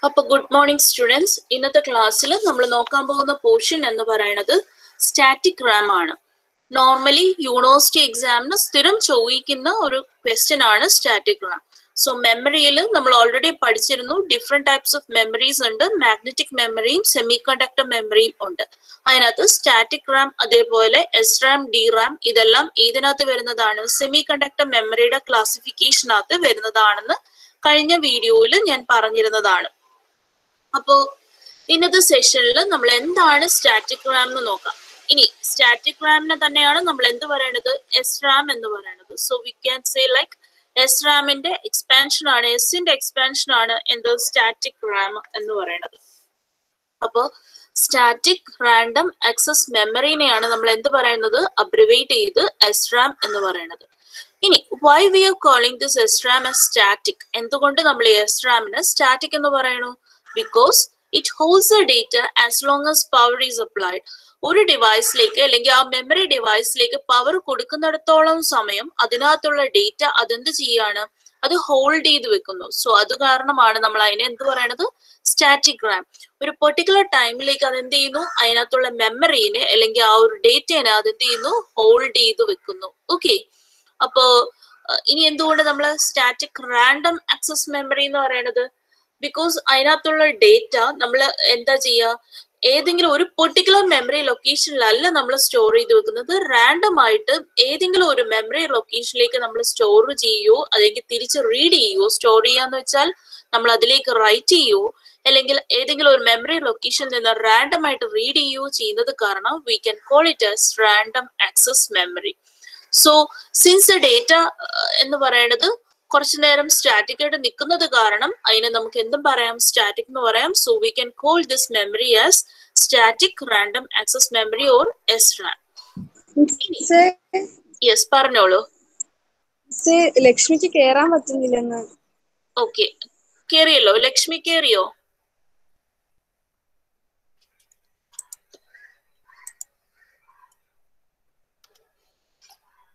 അപ്പോൾ good morning students. ഇന്നത്തെ ക്ലാസ്സിൽ നമ്മൾ നോക്കാൻ പോകുന്ന പോർഷൻ എന്ന് പറയുന്നത് സ്റ്റാറ്റിക് റാം ആണ്. നോർമലി യൂണിവേഴ്സിറ്റി എക്സാമിന് സ്ഥിരം ചോദിക്കുന്ന ഒരു ക്വസ്റ്റ്യൻ ആണ് സ്റ്റാറ്റിക് റാം. സോ മെമ്മറിയിൽ നമ്മൾ ഓൾറെഡി പഠിച്ചിരുന്നു, ഡിഫറെന്റ് ടൈപ്സ് ഓഫ് മെമ്മറീസ് ഉണ്ട്. മാഗ്നറ്റിക് മെമ്മറിയും സെമി കണ്ടക്ടർ മെമ്മറിയും ഉണ്ട്. അതിനകത്ത് സ്റ്റാറ്റിക് റാം, അതേപോലെ എസ് റാം, ഡി റാം, ഇതെല്ലാം ഇതിനകത്ത് വരുന്നതാണ്. സെമി കണ്ടക്ടർ മെമ്മറിയുടെ ക്ലാസിഫിക്കേഷനകത്ത് വരുന്നതാണെന്ന് കഴിഞ്ഞ വീഡിയോയിൽ ഞാൻ പറഞ്ഞിരുന്നതാണ്. അപ്പോ ഇന്നത്തെ സെഷനിൽ നമ്മൾ എന്താണ് സ്റ്റാറ്റിക് റാം എന്ന് നോക്കാം. ഇനി സ്റ്റാറ്റിക് റാമിനെ തന്നെയാണ് നമ്മൾ എന്ത് പറയണത്, എസ് റാം എന്ന് പറയണത്. So we can say like S റാമിന്റെ എക്സ്പാൻഷൻ ആണ്, എസിന്റെ എക്സ്പാൻഷൻ ആണ് എന്ത്, സ്റ്റാറ്റിക് റാം എന്ന് പറയുന്നത്. അപ്പോ സ്റ്റാറ്റിക് റാൻഡം ആക്സസ് മെമ്മറിനെയാണ് നമ്മൾ എന്ത് പറയുന്നത്, അബ്രിവേറ്റ് ചെയ്ത് എസ് റാം എന്ന് പറയുന്നത്. ഇനി why we are calling this S RAM as static, എന്തുകൊണ്ട് നമ്മൾ എസ് റാമിനെ സ്റ്റാറ്റിക് എന്ന് പറയണു? Because it holds a data as long as power is applied. ഒരു ഡിവൈസിലേക്ക് അല്ലെങ്കിൽ ആ മെമ്മറി ഡിവൈസിലേക്ക് പവർ കൊടുക്കുന്നിടത്തോളം സമയം അതിനകത്തുള്ള ഡേറ്റ അതെന്ത് ചെയ്യാണ്, അത് ഹോൾഡ് ചെയ്ത് വെക്കുന്നു. സോ അത് കാരണമാണ് നമ്മൾ അതിനെ എന്ത് പറയണത്, സ്റ്റാറ്റിക് റാം. ഒരു പെർട്ടിക്കുലർ ടൈമിലേക്ക് അതെന്ത് ചെയ്യുന്നു, അതിനകത്തുള്ള മെമ്മറീനെ അല്ലെങ്കിൽ ആ ഒരു ഡേറ്റനെ അതെന്ത് ചെയ്യുന്നു, ഹോൾഡ് ചെയ്ത് വെക്കുന്നു. ഓക്കെ, അപ്പോ ഇനി എന്തുകൊണ്ട് നമ്മൾ സ്റ്റാറ്റിക് റാൻഡം ആക്സസ് മെമ്മറി എന്ന് പറയണത്? ബിക്കോസ് അതിനകത്തുള്ള ഡേറ്റ നമ്മൾ എന്താ ചെയ്യുക, ഏതെങ്കിലും ഒരു പെർട്ടിക്കുലർ മെമ്മറി ലൊക്കേഷനിലല്ല നമ്മൾ സ്റ്റോർ ചെയ്ത് വെക്കുന്നത്, റാൻഡം ആയിട്ട് ഏതെങ്കിലും ഒരു മെമ്മറി ലൊക്കേഷനിലേക്ക് നമ്മൾ സ്റ്റോർ ചെയ്യുകയോ അല്ലെങ്കിൽ തിരിച്ച് റീഡ് ചെയ്യുകയോ, സ്റ്റോർ ചെയ്യാന്ന് വെച്ചാൽ നമ്മൾ അതിലേക്ക് റൈറ്റ് ചെയ്യുകയോ അല്ലെങ്കിൽ ഏതെങ്കിലും ഒരു മെമ്മറി ലൊക്കേഷനിൽ നിന്ന് റാൻഡം ആയിട്ട് റീഡ് ചെയ്യുകയോ ചെയ്യുന്നത് കാരണം V can call it as random access memory. So since data എന്ന് പറയുന്നത് കുറച്ചു നേരം സ്റ്റാറ്റിക് ആയിട്ട് നിൽക്കുന്നത് കാരണം അതിനെ നമുക്ക് എന്തും പറയാം, സ്റ്റാറ്റിക് എന്ന് പറയാം. So we can call this memory as static random access memory or S Ram. Yes, പറഞ്ഞോളൂ. ലക്ഷ്മിക്ക് കേറാൻ പറ്റുന്നില്ലെന്ന്. ഓക്കെ, കേറിയല്ലോ. ലക്ഷ്മി കേറിയോ?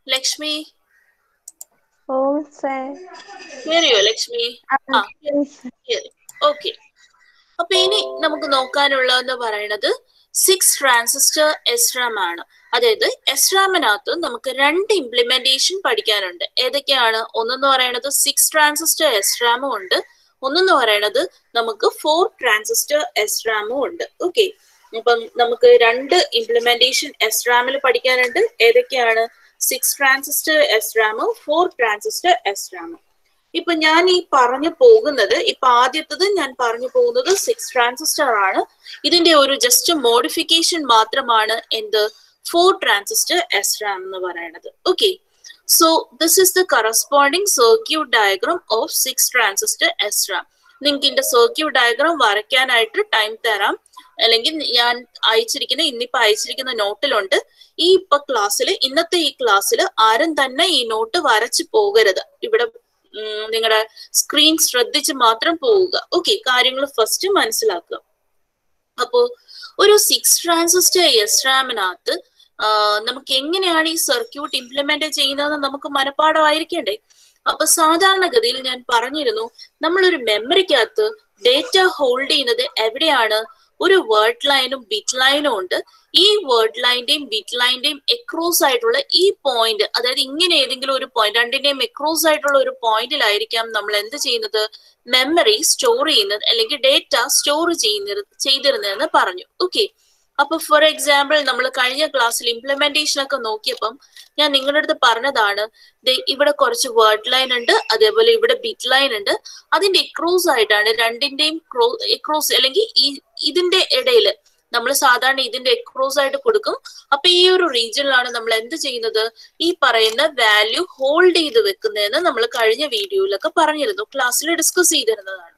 ലക്ഷ്മി കേറിയോ? ലക്ഷ്മി ഓക്കെ. അപ്പൊ ഇനി നമുക്ക് നോക്കാനുള്ളതെന്ന് പറയുന്നത് 6 ട്രാൻസിസ്റ്റർ എസ് റാം ആണ്. അതായത് എസ് റാമിനകത്ത് നമുക്ക് 2 ഇംപ്ലിമെന്റേഷൻ പഠിക്കാനുണ്ട്. ഏതൊക്കെയാണ്? ഒന്നെന്ന് പറയുന്നത് 6 ട്രാൻസിസ്റ്റർ എസ് റാമും ഉണ്ട്, ഒന്നെന്ന് പറയുന്നത് നമുക്ക് 4 ട്രാൻസിസ്റ്റർ എസ് റാമും ഉണ്ട്. ഓക്കെ, അപ്പം നമുക്ക് 2 ഇംപ്ലിമെന്റേഷൻ എസ് റാമിൽ പഠിക്കാനുണ്ട്. ഏതൊക്കെയാണ്? 6 ട്രാൻസിസ്റ്റർ എസ് റാമും 4 ട്രാൻസിസ്റ്റർ എസ് റാമും. ഇപ്പൊ ഞാൻ ഈ പറഞ്ഞു പോകുന്നത്, ഇപ്പൊ ആദ്യത്തത് ഞാൻ പറഞ്ഞു പോകുന്നത് 6 ട്രാൻസിസ്റ്റർ ആണ്. ഇതിന്റെ ഒരു ജസ്റ്റ് മോഡിഫിക്കേഷൻ മാത്രമാണ് എന്ത്, 4 ട്രാൻസിസ്റ്റർ എസ് റാം എന്ന് പറയുന്നത്. Okay, so this is the corresponding circuit diagram of 6 transistor S Ram. നിങ്ങൾക്ക് ഇതിന്റെ സർക്യൂട്ട് ഡയഗ്രാം വരയ്ക്കാനായിട്ട് ടൈം തരാം, അല്ലെങ്കിൽ ഞാൻ ഇന്നിപ്പോ അയച്ചിരിക്കുന്ന നോട്ടിലുണ്ട്. ഈ ഇന്നത്തെ ഈ ക്ലാസ്സിൽ ആരും തന്നെ ഈ നോട്ട് വരച്ചു പോകരുത്. ഇവിടെ നിങ്ങളുടെ സ്ക്രീൻ ശ്രദ്ധിച്ച് മാത്രം പോവുക. ഓക്കെ, കാര്യങ്ങൾ ഫസ്റ്റ് മനസ്സിലാക്കുക. അപ്പോ ഒരു 6 ട്രാൻസിസ്റ്റർ എസ് റാമിനകത്ത് നമുക്ക് എങ്ങനെയാണ് ഈ സർക്യൂട്ട് ഇംപ്ലിമെന്റ് ചെയ്യുന്നതെന്ന് നമുക്ക് മനഃപ്പാഠമായിരിക്കണ്ടേ? അപ്പൊ സാധാരണഗതിയിൽ ഞാൻ പറഞ്ഞിരുന്നു, നമ്മളൊരു മെമ്മറിക്കകത്ത് ഡേറ്റ ഹോൾഡ് ചെയ്യുന്നത് എവിടെയാണ്? ഒരു വേർഡ് ലൈനും ബിറ്റ് ലൈനും ഉണ്ട്. ഈ വേർഡ് ലൈന്റെയും ബിറ്റ് ലൈന്റെയും എക്രോസ് ആയിട്ടുള്ള ഈ പോയിന്റ്, അതായത് ഇങ്ങനെ ഏതെങ്കിലും ഒരു പോയിന്റ്, രണ്ടിന്റെയും എക്രോസ് ആയിട്ടുള്ള ഒരു പോയിന്റിലായിരിക്കാം നമ്മൾ എന്ത് ചെയ്യുന്നത്, മെമ്മറി സ്റ്റോർ ചെയ്യുന്നത് അല്ലെങ്കിൽ ഡേറ്റ സ്റ്റോർ ചെയ്തിരുന്നതെന്ന് പറഞ്ഞു. ഓക്കെ, അപ്പൊ ഫോർ എക്സാമ്പിൾ നമ്മൾ കഴിഞ്ഞ ക്ലാസ്സിൽ ഇംപ്ലിമെന്റേഷൻ ഒക്കെ നോക്കിയപ്പം ഞാൻ നിങ്ങളുടെ അടുത്ത് പറഞ്ഞതാണ്, ഇവിടെ കുറച്ച് വേർഡ് ലൈൻ ഉണ്ട്, അതേപോലെ ഇവിടെ ബിറ്റ് ലൈൻ ഉണ്ട്. അതിന്റെ എക്രോസ് ആയിട്ടാണ് രണ്ടിന്റെയും എക്രോസ് അല്ലെങ്കിൽ ഇതിന്റെ ഇടയിൽ നമ്മൾ സാധാരണ ഇതിന്റെ എക്രോസ് ആയിട്ട് കൊടുക്കും. അപ്പൊ ഈ ഒരു റീജിയനിലാണ് നമ്മൾ എന്ത് ചെയ്യുന്നത്, ഈ പറയുന്ന വാല്യൂ ഹോൾഡ് ചെയ്ത് വെക്കുന്നതെന്ന് നമ്മൾ കഴിഞ്ഞ വീഡിയോയിലൊക്കെ പറഞ്ഞിരുന്നു, ക്ലാസ്സിൽ ഡിസ്കസ് ചെയ്തിരുന്നതാണ്.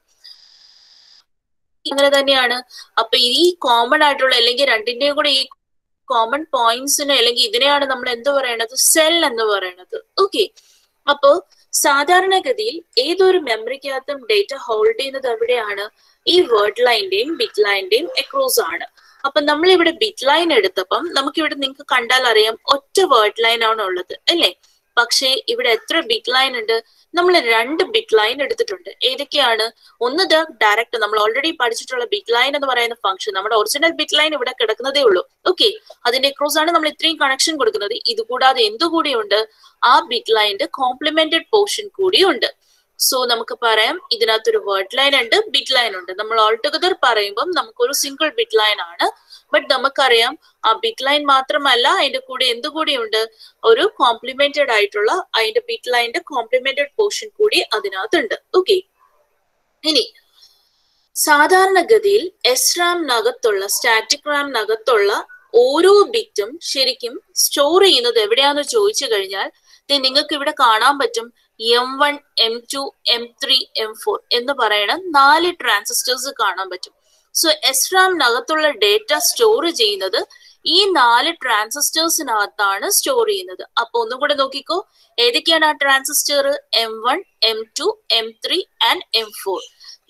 അങ്ങനെ തന്നെയാണ്. അപ്പൊ ഈ കോമൺ ആയിട്ടുള്ള അല്ലെങ്കിൽ രണ്ടിന്റെയും കൂടെ ഈ കോമൺ പോയിന്റ്സിന് അല്ലെങ്കിൽ ഇതിനെയാണ് നമ്മൾ എന്ത് പറയണത്, സെൽ എന്ന് പറയണത്. ഓക്കെ, അപ്പോ സാധാരണഗതിയിൽ ഏതൊരു മെമ്മറിക്കകത്തും ഡേറ്റ ഹോൾഡ് ചെയ്യുന്നത് എവിടെയാണ്? ഈ വേർഡ് ലൈന്റെയും ബിറ്റ് ലൈന്റെയും എക്രോസ് ആണ്. അപ്പൊ നമ്മൾ ഇവിടെ ബിറ്റ് ലൈൻ എടുത്തപ്പം നമുക്കിവിടെ നിങ്ങൾക്ക് കണ്ടാൽ അറിയാം ഒറ്റ വേർഡ് ലൈൻ ആണ് ഉള്ളത്, അല്ലേ? പക്ഷേ ഇവിടെ എത്ര ബിറ്റ് ലൈൻ ഉണ്ട്? നമ്മൾ 2 ബിറ്റ് ലൈൻ എടുത്തിട്ടുണ്ട്. ഏതൊക്കെയാണ്? ഒന്ന് ഡയറക്റ്റ് നമ്മൾ ഓൾറെഡി പഠിച്ചിട്ടുള്ള ബിറ്റ് ലൈൻ എന്ന് പറയുന്ന ഫംഗ്ഷൻ. നമ്മുടെ ഒറിജിനൽ ബിറ്റ് ലൈൻ ഇവിടെ കിടക്കുന്നതേ ഉള്ളൂ. ഓക്കെ, അതിന്റെ ക്രോസ് ആണ് നമ്മൾ ഇത്രയും കണക്ഷൻ കൊടുക്കുന്നത്. ഇത് കൂടാതെ എന്തുകൂടിയുണ്ട്? ആ ബിറ്റ് ലൈനിന്റെ കോംപ്ലിമെന്റഡ് പോർഷൻ കൂടിയുണ്ട്. സോ നമുക്ക് പറയാം ഇതിനകത്തൊരു വേർഡ് ലൈൻ ഉണ്ട്, ബിറ്റ് ലൈൻ ഉണ്ട്. നമ്മൾ ഓൾ ടുഗദർ പറയുമ്പോൾ നമുക്കൊരു സിംഗിൾ ബിറ്റ് ലൈൻ ആണ്. ബട്ട് നമുക്കറിയാം ആ ബിറ്റ് ലൈൻ മാത്രമല്ല, അതിന്റെ കൂടെ എന്തുകൂടിയുണ്ട്? ഒരു കോംപ്ലിമെന്റഡ് ആയിട്ടുള്ള അതിന്റെ ബിറ്റ് ലൈനിന്റെ കോംപ്ലിമെന്റഡ് പോർഷൻ കൂടി അതിനകത്തുണ്ട്. ഓക്കെ, ഇനി സാധാരണഗതിയിൽ SRAM-നകത്തുള്ള സ്റ്റാറ്റിക് റാമിനകത്തുള്ള ഓരോ ബിറ്റും ശരിക്കും സ്റ്റോർ ചെയ്യുന്നത് എവിടെയാന്ന് ചോദിച്ചു കഴിഞ്ഞാൽ നിങ്ങൾക്ക് ഇവിടെ കാണാൻ പറ്റും M1, M2, M3, M4 എന്ന് പറയുന്ന 4 ട്രാൻസിസ്റ്റേഴ്സ് കാണാൻ പറ്റും. സോ SRAM-നകത്തുള്ള ഡേറ്റ സ്റ്റോർ ചെയ്യുന്നത് ഈ 4 ട്രാൻസിസ്റ്റേഴ്സിനകത്താണ് സ്റ്റോർ ചെയ്യുന്നത്. അപ്പൊ ഒന്നും കൂടെ നോക്കിക്കോ, ഏതൊക്കെയാണ് ആ transistor? M1, M2, M3 and M4.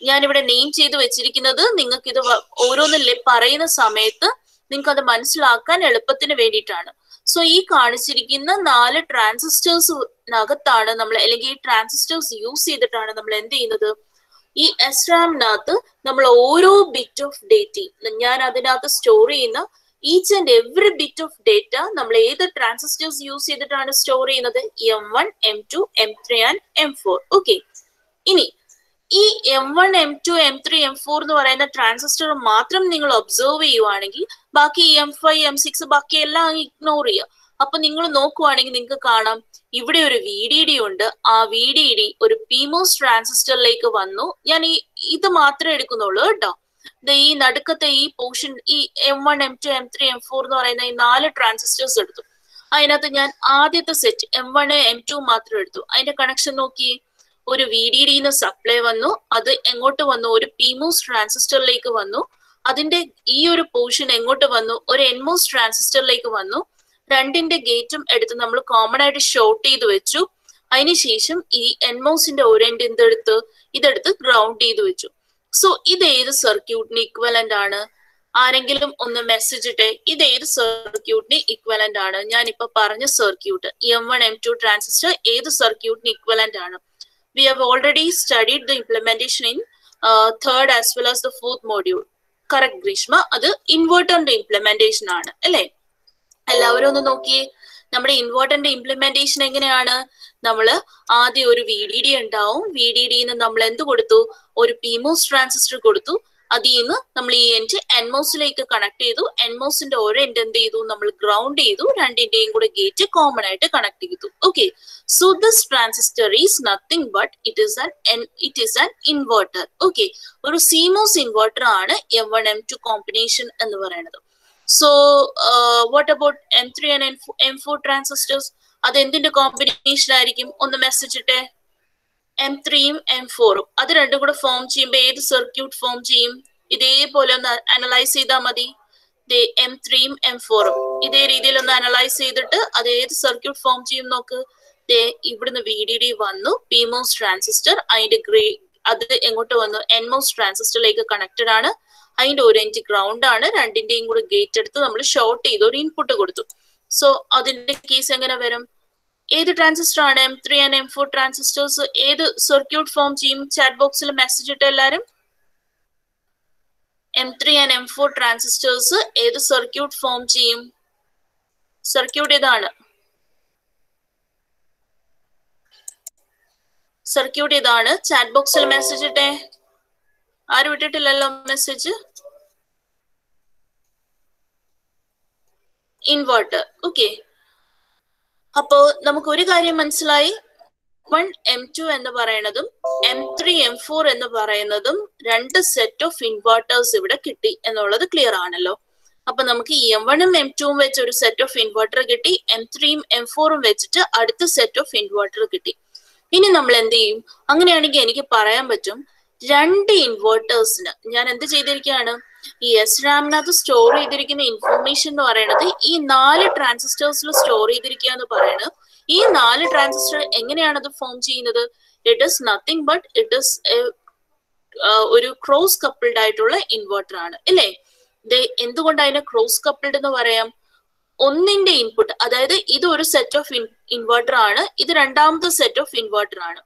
ഞാനിവിടെ നെയിം ചെയ്ത് വെച്ചിരിക്കുന്നത് നിങ്ങൾക്ക് ഇത് ഓരോന്ന് പറയുന്ന സമയത്ത് നിങ്ങൾക്ക് അത് മനസ്സിലാക്കാൻ എളുപ്പത്തിന് വേണ്ടിയിട്ടാണ്. സോ ഈ കാണിച്ചിരിക്കുന്ന 4 ട്രാൻസിസ്റ്റേഴ്സിനകത്താണ് നമ്മൾ, അല്ലെങ്കിൽ ഈ ട്രാൻസിസ്റ്റേഴ്സ് യൂസ് ചെയ്തിട്ടാണ് നമ്മൾ എന്ത് ചെയ്യുന്നത്? ഈ SRAM-നകത്ത് നമ്മൾ ഓരോ ബിറ്റ് ഓഫ് ഡേറ്റയും ഞാൻ അതിനകത്ത് സ്റ്റോർ ചെയ്യുന്ന each and every bit of data നമ്മൾ ഏത് ട്രാൻസിസ്റ്റേഴ്സ് യൂസ് ചെയ്തിട്ടാണ് സ്റ്റോർ ചെയ്യുന്നത്? M1, M2, M3 and M4. Okay, ഇനി ഈ M1, M2, M3, M4 എന്ന് പറയുന്ന ട്രാൻസിസ്റ്റർ മാത്രം നിങ്ങൾ ഒബ്സർവ് ചെയ്യുവാണെങ്കിൽ ബാക്കി M5, M6 ബാക്കി എല്ലാം ഇഗ്നോർ ചെയ്യുക. അപ്പൊ നിങ്ങൾ നോക്കുവാണെങ്കിൽ നിങ്ങൾക്ക് കാണാം ഇവിടെ ഒരു VDD ഉണ്ട്. ആ VDD ഒരു PMOS ട്രാൻസിസ്റ്ററിലേക്ക് വന്നു. ഞാൻ ഇത് മാത്രമേ എടുക്കുന്നുള്ളൂ കേട്ടോ. ഈ നടുക്കത്തെ ഈ പോർഷൻ, ഈ M1, M2, M3, M4 എന്ന് പറയുന്ന ഈ 4 ട്രാൻസിസ്റ്റേഴ്സ് എടുത്തു. അതിനകത്ത് ഞാൻ ആദ്യത്തെ സെറ്റ് M1, M2 മാത്രം എടുത്തു. അതിന്റെ കണക്ഷൻ നോക്കി, ഒരു VDD-ന്ന് സപ്ലൈ വന്നു, അത് എങ്ങോട്ട് വന്നു? ഒരു PMOS ട്രാൻസിസ്റ്ററിലേക്ക് വന്നു. അതിന്റെ ഈ ഒരു പോർഷൻ എങ്ങോട്ട് വന്നു? ഒരു NMOS ട്രാൻസിസ്റ്ററിലേക്ക് വന്നു. രണ്ടിന്റെ ഗേറ്റും എടുത്ത് നമ്മൾ കോമൺ ആയിട്ട് ഷോർട്ട് ചെയ്ത് വെച്ചു. അതിനുശേഷം ഈ NMOS-ന്റെ ഒരു എൻഡ് ഇതെടുത്ത് ഗ്രൗണ്ട് ചെയ്ത് വെച്ചു. സോ ഇത് ഏത് സർക്യൂട്ടിന് ഇക്വലന്റ് ആണ്? ആരെങ്കിലും ഒന്ന് മെസ്സേജ് ഇട്ടെ, ഇത് ഏത് സർക്യൂട്ടിന് ഇക്വലന്റ് ആണ്? ഞാനിപ്പോ പറഞ്ഞ സർക്യൂട്ട് M1, M2 ട്രാൻസിസ്റ്റർ ഏത് സർക്യൂട്ടിന് ഇക്വലന്റ് ആണ്? We have already studied the implementation in third as well as the fourth module. Correct, Grishma? അത് ഇൻവെർട്ടറിന്റെ ഇംപ്ലിമെന്റേഷൻ ആണ് അല്ലെ? എല്ലാവരും ഒന്ന് നോക്കിയേ, നമ്മുടെ ഇൻവെർട്ടറിന്റെ ഇംപ്ലിമെന്റേഷൻ എങ്ങനെയാണ്? നമ്മൾ ആദ്യം ഒരു VDD ഉണ്ടാവും. VDD-ന്ന് നമ്മൾ എന്ത് കൊടുത്തു? ഒരു PMOS ട്രാൻസിസ്റ്റർ കൊടുത്തു. അതിൽ നിന്ന് നമ്മൾ ഈ എൻഡ് NMOS-ലേക്ക് കണക്ട് ചെയ്തു. NMOS-ന്റെ ഒരു എൻഡ് എന്ത് ചെയ്തു? നമ്മൾ ഗ്രൗണ്ട് ചെയ്തു. രണ്ടിന്റെയും കൂടെ ഗേറ്റ് കോമൺ ആയിട്ട് കണക്ട് ചെയ്തു. Okay, so this transistor is nothing but it is an inverter. Okay, ഒരു CMOS ഇൻവെർട്ടർ ആണ് M1, M2 കോമ്പിനേഷൻ എന്ന് പറയുന്നത്. So what about M3 and M4 transistors? അത് എന്തിന്റെ കോമ്പിനേഷൻ ആയിരിക്കും? ഒന്ന് മെസ്സേജ് ഇട്ടെ. M3-ഉം M4-ഉം അത് രണ്ടും കൂടെ ഫോം ചെയ്യുമ്പോൾ ഏത് സർക്യൂട്ട് ഫോം ചെയ്യും? ഇതേപോലെ ഒന്ന് അനലൈസ് ചെയ്താൽ മതി. M3-ഉം M4-ഉം ഇതേ രീതിയിൽ ഒന്ന് അനലൈസ് ചെയ്തിട്ട് അത് ഏത് സർക്യൂട്ട് ഫോം ചെയ്യും നോക്ക്. ഇവിടുന്ന് VDD വന്നു, PMOS ട്രാൻസിസ്റ്റർ, അതിന്റെ അത് എങ്ങോട്ട് വന്നു? NMOS ട്രാൻസിസ്റ്ററിലേക്ക് കണക്റ്റഡ് ആണ്. അതിന്റെ ഒരു എൻഡ് ഗ്രൗണ്ട് ആണ്. രണ്ടിന്റെയും കൂടെ ഗേറ്റ് എടുത്ത് നമ്മൾ ഷോർട്ട് ചെയ്ത് ഒരു ഇൻപുട്ട് കൊടുത്തു. സോ അതിന്റെ കേസ് എങ്ങനെ വരും? ഏത് ട്രാൻസിസ്റ്റർ ആണ്? M3 ആൻഡ് M4 ട്രാൻസിസ്റ്റേഴ്സ് ഏത് സർക്യൂട്ട് ഫോം ചെയ്യും? ചാറ്റ് ബോക്സിൽ മെസ്സേജ് ഇട്ട് എല്ലാരും. M3 ആൻഡ് M4 ട്രാൻസിസ്റ്റേഴ്സ് ഏത് സർക്യൂട്ട് ഫോം ചെയ്യും? സർക്യൂട്ട് ഇതാണ്. സർക്യൂട്ട് ഇതാണ്. ചാറ്റ് ബോക്സിൽ മെസ്സേജ് ഇട്ടേ. ആരും ഇട്ടിട്ടില്ലല്ലോ മെസ്സേജ്. ഇൻവെർട്ടർ. ഓക്കെ, അപ്പോ നമുക്ക് ഒരു കാര്യം മനസ്സിലായി. M1, M2 എന്ന് പറയുന്നതും M3, M4 എന്ന് പറയുന്നതും 2 സെറ്റ് ഓഫ് ഇൻവെർട്ടേഴ്സ് ഇവിടെ കിട്ടി എന്നുള്ളത് ക്ലിയർ ആണല്ലോ. അപ്പൊ നമുക്ക് M1-ഉം M2-ഉം വെച്ച് ഒരു സെറ്റ് ഓഫ് ഇൻവെർട്ടർ കിട്ടി. M3-ഉം M4-ഉം വെച്ചിട്ട് അടുത്ത സെറ്റ് ഓഫ് ഇൻവെർട്ടർ കിട്ടി. ഇനി നമ്മൾ എന്ത് ചെയ്യും? അങ്ങനെയാണെങ്കിൽ എനിക്ക് പറയാൻ പറ്റും 2 ഇൻവെർട്ടേഴ്സിന് ഞാൻ എന്ത് ചെയ്തിരിക്കുകയാണ്? ഈ SRAM-നകത്ത് സ്റ്റോർ ചെയ്തിരിക്കുന്ന ഇൻഫോർമേഷൻ എന്ന് പറയുന്നത് ഈ 4 ട്രാൻസിസ്റ്റേഴ്സിൽ സ്റ്റോർ ചെയ്തിരിക്കുക എന്ന് പറയുന്നത്. ഈ 4 ട്രാൻസിസ്റ്റർ എങ്ങനെയാണ് അത് ഫോം ചെയ്യുന്നത്? It is nothing but it is ഒരു ക്രോസ് കപ്പിൾഡ് ആയിട്ടുള്ള ഇൻവെർട്ടർ ആണ് അല്ലേ? എന്തുകൊണ്ട് അതിനെ ക്രോസ് കപ്പിൾഡ് എന്ന് പറയാം? ഒന്നിന്റെ ഇൻപുട്ട്, അതായത് ഇത് ഒരു സെറ്റ് ഓഫ് ഇൻവെർട്ടർ ആണ്, ഇത് രണ്ടാമത്തെ സെറ്റ് ഓഫ് ഇൻവെർട്ടർ ആണ്.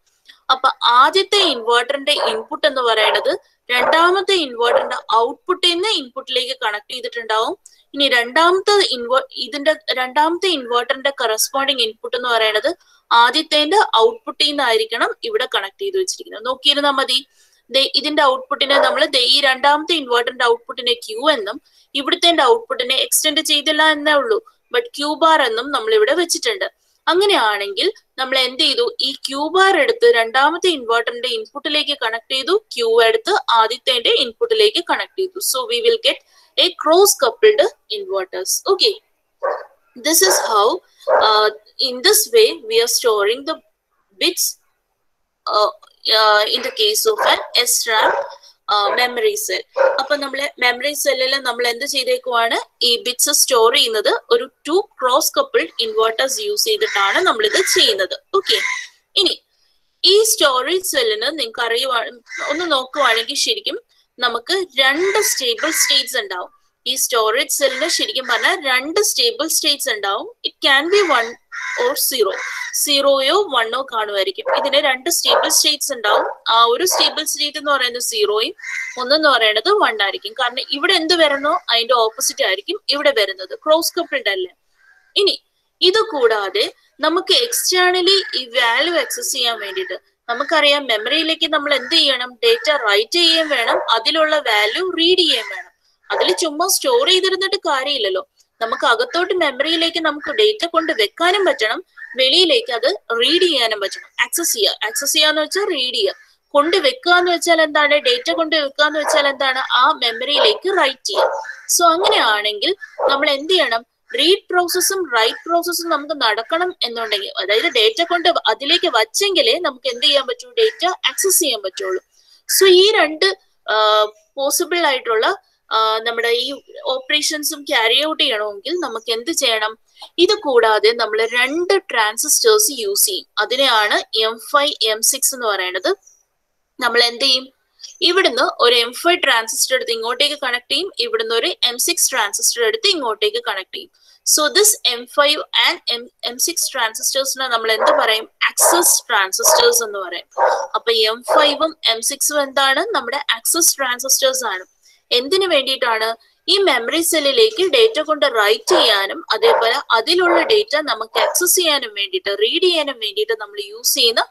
അപ്പൊ ആദ്യത്തെ ഇൻവെർട്ടറിന്റെ ഇൻപുട്ട് എന്ന് പറയുന്നത് രണ്ടാമത്തെ ഇൻവെർട്ടറിന്റെ ഔട്ട്പുട്ടിൽ നിന്ന് ഇൻപുട്ടിലേക്ക് കണക്ട് ചെയ്തിട്ടുണ്ടാവും. ഇനി രണ്ടാമത്തെ ഇൻവെർട്ടറിന്റെ കറസ്പോണ്ടിങ് ഇൻപുട്ട് എന്ന് പറയുന്നത് ആദ്യത്തെ ഔട്ട്പുട്ടിൽ നിന്നായിരിക്കണം ഇവിടെ കണക്ട് ചെയ്ത് വെച്ചിരിക്കുന്നത്. നോക്കിയിരുന്നാൽ മതി. ഇതിന്റെ ഔട്ട്പുട്ടിനെ നമ്മൾ ഈ രണ്ടാമത്തെ ഇൻവെർട്ടറിന്റെ ഔട്ട്പുട്ടിനെ ക്യൂ എന്നും ഇവിടുത്തെ ഔട്ട്പുട്ടിനെ എക്സ്റ്റെൻഡ് ചെയ്തില്ല എന്നേ ഉള്ളൂ, ബട്ട് ക്യൂ ബാർ എന്നും നമ്മൾ ഇവിടെ വെച്ചിട്ടുണ്ട്. അങ്ങനെയാണെങ്കിൽ നമ്മൾ എന്ത് ചെയ്തു, ഈ ക്യൂ ബാർ എടുത്ത് രണ്ടാമത്തെ ഇൻവെർട്ടറിന്റെ ഇൻപുട്ടിലേക്ക് കണക്ട് ചെയ്തു, ക്യൂ എടുത്ത് ആദ്യത്തെ ഇൻപുട്ടിലേക്ക് കണക്ട് ചെയ്തു. So we will get A cross coupled inverters. Okay, this is how in this way we are storing the bits in the case of an SRAM memory cell. അപ്പൊ നമ്മള് memory സെല്ലിൽ നമ്മൾ എന്ത് ചെയ്തേക്കുവാണ്, ഈ ബിറ്റ്സ് സ്റ്റോർ ചെയ്യുന്നത് ഒരു 2 cross coupled inverters use ചെയ്തിട്ടാണ് നമ്മൾ ഇത് ചെയ്യുന്നത്. ഓക്കെ, ഇനി ഈ സ്റ്റോറേജ് സെല്ലിന് നിങ്ങൾക്ക് ഒന്ന് നോക്കുവാണെങ്കിൽ ശരിക്കും നമുക്ക് 2 സ്റ്റേബിൾ സ്റ്റേറ്റ്സ് ഉണ്ടാവും. ഈ സ്റ്റോറേജ് സെല്ലിന് ശരിക്കും പറഞ്ഞാൽ 2 സ്റ്റേബിൾ സ്റ്റേറ്റ്സ് ഉണ്ടാവും. ഇറ്റ് ക്യാൻ ബി 1 or 0, 0യോ 1ഓ കാണുമായിരിക്കും. ഇതിന് 2 സ്റ്റേബിൾ സ്റ്റേറ്റ്സ് ഉണ്ടാവും. ആ ഒരു സ്റ്റേബിൾ സ്റ്റേറ്റ് എന്ന് പറയുന്നത് 0യും ഒന്നെന്ന് പറയുന്നത് 1 ആയിരിക്കും. കാരണം ഇവിടെ എന്ത് വരുന്നോ അതിന്റെ ഓപ്പോസിറ്റ് ആയിരിക്കും ഇവിടെ വരുന്നത്. ക്രോസ് കപ്പിൾഡ് അല്ലേ. ഇനി ഇത് കൂടാതെ നമുക്ക് എക്സ്റ്റേണലി ഈ വാല്യൂ ആക്സസ് ചെയ്യാൻ വേണ്ടിയിട്ട് നമുക്കറിയാം, മെമ്മറിയിലേക്ക് നമ്മൾ എന്ത് ചെയ്യണം, ഡേറ്റ റൈറ്റ് ചെയ്യുകയും വേണം, അതിലുള്ള വാല്യൂ റീഡ് ചെയ്യുകയും വേണം. അതിൽ ചുമ്മാ സ്റ്റോർ ചെയ്തിരുന്നിട്ട് കാര്യമില്ലല്ലോ. നമുക്ക് അകത്തോട്ട് മെമ്മറിയിലേക്ക് നമുക്ക് ഡേറ്റ കൊണ്ട് വെക്കാനും പറ്റണം, വെളിയിലേക്ക് അത് റീഡ് ചെയ്യാനും പറ്റണം. ആക്സസ് ചെയ്യാന്ന് വെച്ചാൽ റീഡ് ചെയ്യുക, കൊണ്ട് വെക്കുക എന്ന് വെച്ചാൽ എന്താണ്, ഡേറ്റ കൊണ്ട് വെക്കുക എന്ന് വെച്ചാൽ എന്താണ്, ആ മെമ്മറിയിലേക്ക് റൈറ്റ് ചെയ്യുക. സോ അങ്ങനെയാണെങ്കിൽ നമ്മൾ എന്ത് ചെയ്യണം, റീഡ് പ്രോസസ്സും റൈറ്റ് പ്രോസസ്സും നമുക്ക് നടക്കണം എന്നുണ്ടെങ്കിൽ, അതായത് ഡേറ്റ കൊണ്ട് അതിലേക്ക് വച്ചെങ്കിലേ നമുക്ക് എന്ത് ചെയ്യാൻ പറ്റൂ, ഡേറ്റ ആക്സസ് ചെയ്യാൻ പറ്റുള്ളൂ. സോ ഈ 2 പോസിബിൾ ആയിട്ടുള്ള നമ്മുടെ ഈ ഓപ്പറേഷൻസും ക്യാരി ഔട്ട് ചെയ്യണമെങ്കിൽ നമുക്ക് എന്ത് ചെയ്യണം, ഇത് കൂടാതെ നമ്മൾ 2 ട്രാൻസിസ്റ്റേഴ്സ് യൂസ് ചെയ്യും. അതിനെയാണ് M5 M6 എന്ന് പറയുന്നത്. നമ്മൾ എന്ത് ചെയ്യും, ഇവിടുന്ന് ഒരു M5 ട്രാൻസിസ്റ്റർ എടുത്ത് ഇങ്ങോട്ടേക്ക് കണക്ട് ചെയ്യും, ഇവിടുന്ന് ഒരു M6 ട്രാൻസിസ്റ്റർ എടുത്ത് ഇങ്ങോട്ടേക്ക് കണക്ട് ചെയ്യും. So this M5 and M6 ട്രാൻസിസ്റ്റേഴ്സിനെ നമ്മൾ എന്ത് പറയും, ആക്സസ് ട്രാൻസിസ്റ്റേഴ്സ് എന്ന് പറയും. അപ്പൊ M5ഉം M6ഉം എന്താണ്, നമ്മുടെ ആക്സസ് ട്രാൻസിസ്റ്റേഴ്സ് ആണ്. എന്തിനു വേണ്ടിയിട്ടാണ്, ഈ മെമ്മറി സെല്ലിലേക്ക് ഡേറ്റ കൊണ്ട് റൈറ്റ് ചെയ്യാനും അതേപോലെ അതിലുള്ള ഡേറ്റ നമുക്ക് ആക്സസ് ചെയ്യാനും വേണ്ടിയിട്ട്, റീഡ് ചെയ്യാനും വേണ്ടിയിട്ട് നമ്മൾ യൂസ് ചെയ്യുന്ന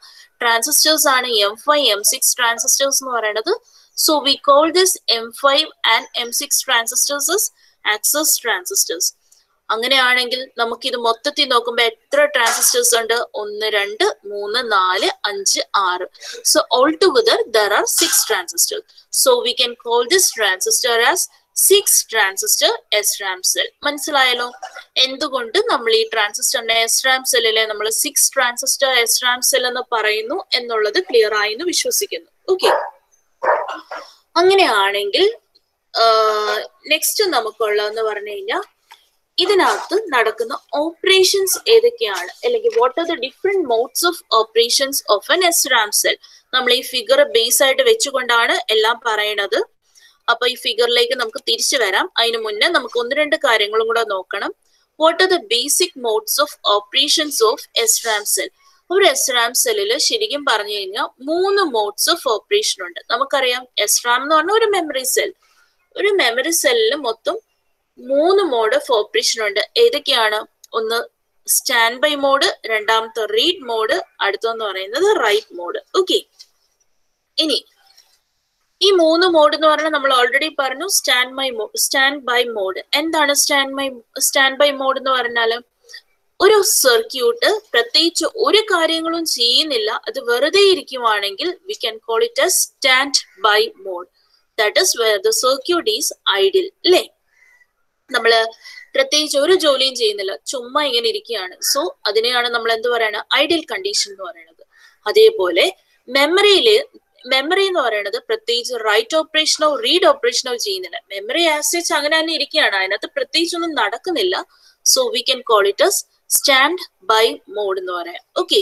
ട്രാൻസിസ്റ്റേഴ്സ് ആണ് M5 M6 ട്രാൻസിസ്റ്റേഴ്സ് എന്ന് പറയുന്നത്. So we call this M5 and M6 transistors as access transistors. അങ്ങനെയാണെങ്കിൽ നമുക്കിത് മൊത്തത്തിൽ നോക്കുമ്പോൾ എത്ര ട്രാൻസിസ്റ്റേഴ്സ് ഉണ്ട്, 1 2 3 4 5 6. So altogether there are 6 transistors. So we can call this transistor as 6 transistor SRAM cell. മനസ്സിലായല്ലോ എന്തുകൊണ്ട് നമ്മൾ ഈ ട്രാൻസിസ്റ്ററിന്റെ SRAM സെല്ലിലെ നമ്മൾ 6 ട്രാൻസിസ്റ്റർ SRAM സെൽ എന്ന് പറയുന്നു എന്നുള്ളത് ക്ലിയർ ആയി എന്ന് വിശ്വസിക്കുന്നു. ഓക്കെ, അങ്ങനെയാണെങ്കിൽ നെക്സ്റ്റ് നമുക്കുള്ളതെന്ന് പറഞ്ഞു കഴിഞ്ഞാൽ ഇതിനകത്ത് നടക്കുന്ന ഓപ്പറേഷൻസ് ഏതൊക്കെയാണ്, അല്ലെങ്കിൽ what are the different modes of operations of N SRAM cell. നമ്മൾ ഈ ഫിഗർ ബേസ് ആയിട്ട് വെച്ചുകൊണ്ടാണ് എല്ലാം പറയണത്. അപ്പൊ ഈ ഫിഗറിലേക്ക് നമുക്ക് തിരിച്ചു വരാം. അതിന് മുന്നേ നമുക്ക് 1-2 കാര്യങ്ങളും കൂടെ നോക്കണം. What are the basic modes of operations of SRAM cell. ഒരു SRAM സെല്ലിൽ ശരിക്കും പറഞ്ഞു കഴിഞ്ഞാൽ 3 മോഡ്സ് ഓഫ് ഓപ്പറേഷൻ ഉണ്ട്. നമുക്കറിയാം SRAM എന്ന് പറഞ്ഞാൽ ഒരു മെമ്മറി സെൽ. ഒരു മെമ്മറി സെല്ലിൽ മൊത്തം 3 മോഡ് ഓഫ് ഓപ്പറേഷൻ ഉണ്ട്. ഏതൊക്കെയാണ്, ഒന്ന് സ്റ്റാൻഡ് ബൈ മോഡ്, രണ്ടാമത്തെ റീഡ് മോഡ്, അടുത്തെന്ന് പറയുന്നത് റൈറ്റ് മോഡ്. ഓക്കെ, ഇനി ഈ 3 മോഡ് എന്ന് പറഞ്ഞാൽ നമ്മൾ ഓൾറെഡി പറഞ്ഞു സ്റ്റാൻഡ് ബൈ മോഡ്. എന്താണ് സ്റ്റാൻഡ് ബൈ മോഡ് എന്ന് പറഞ്ഞാൽ, ഒരു സർക്യൂട്ട് പ്രത്യേകിച്ച് ഒരു കാര്യങ്ങളും ചെയ്യുന്നില്ല, അത് വെറുതെ ഇരിക്കുവാണെങ്കിൽ we can call it a stand by mode. That is where the circuit is idle. അല്ലേ, നമ്മള് പ്രത്യേകിച്ച് ഒരു ജോലിയും ചെയ്യുന്നില്ല, ചുമ്മാ ഇങ്ങനെ ഇരിക്കുകയാണ്. സോ അതിനെയാണ് നമ്മൾ എന്ത് പറയണത്, ഐഡിയൽ കണ്ടീഷൻ എന്ന് പറയുന്നത്. അതേപോലെ മെമ്മറി എന്ന് പറയുന്നത് പ്രത്യേകിച്ച് റൈറ്റ് ഓപ്പറേഷനോ റീഡ് ഓപ്പറേഷനോ ചെയ്യുന്നില്ല. മെമ്മറി ആസ് അങ്ങനെ തന്നെ ഇരിക്കുകയാണ്, അതിനകത്ത് പ്രത്യേകിച്ചൊന്നും നടക്കുന്നില്ല. So we can call it as stand by mode എന്ന് പറയാം. ഓക്കെ,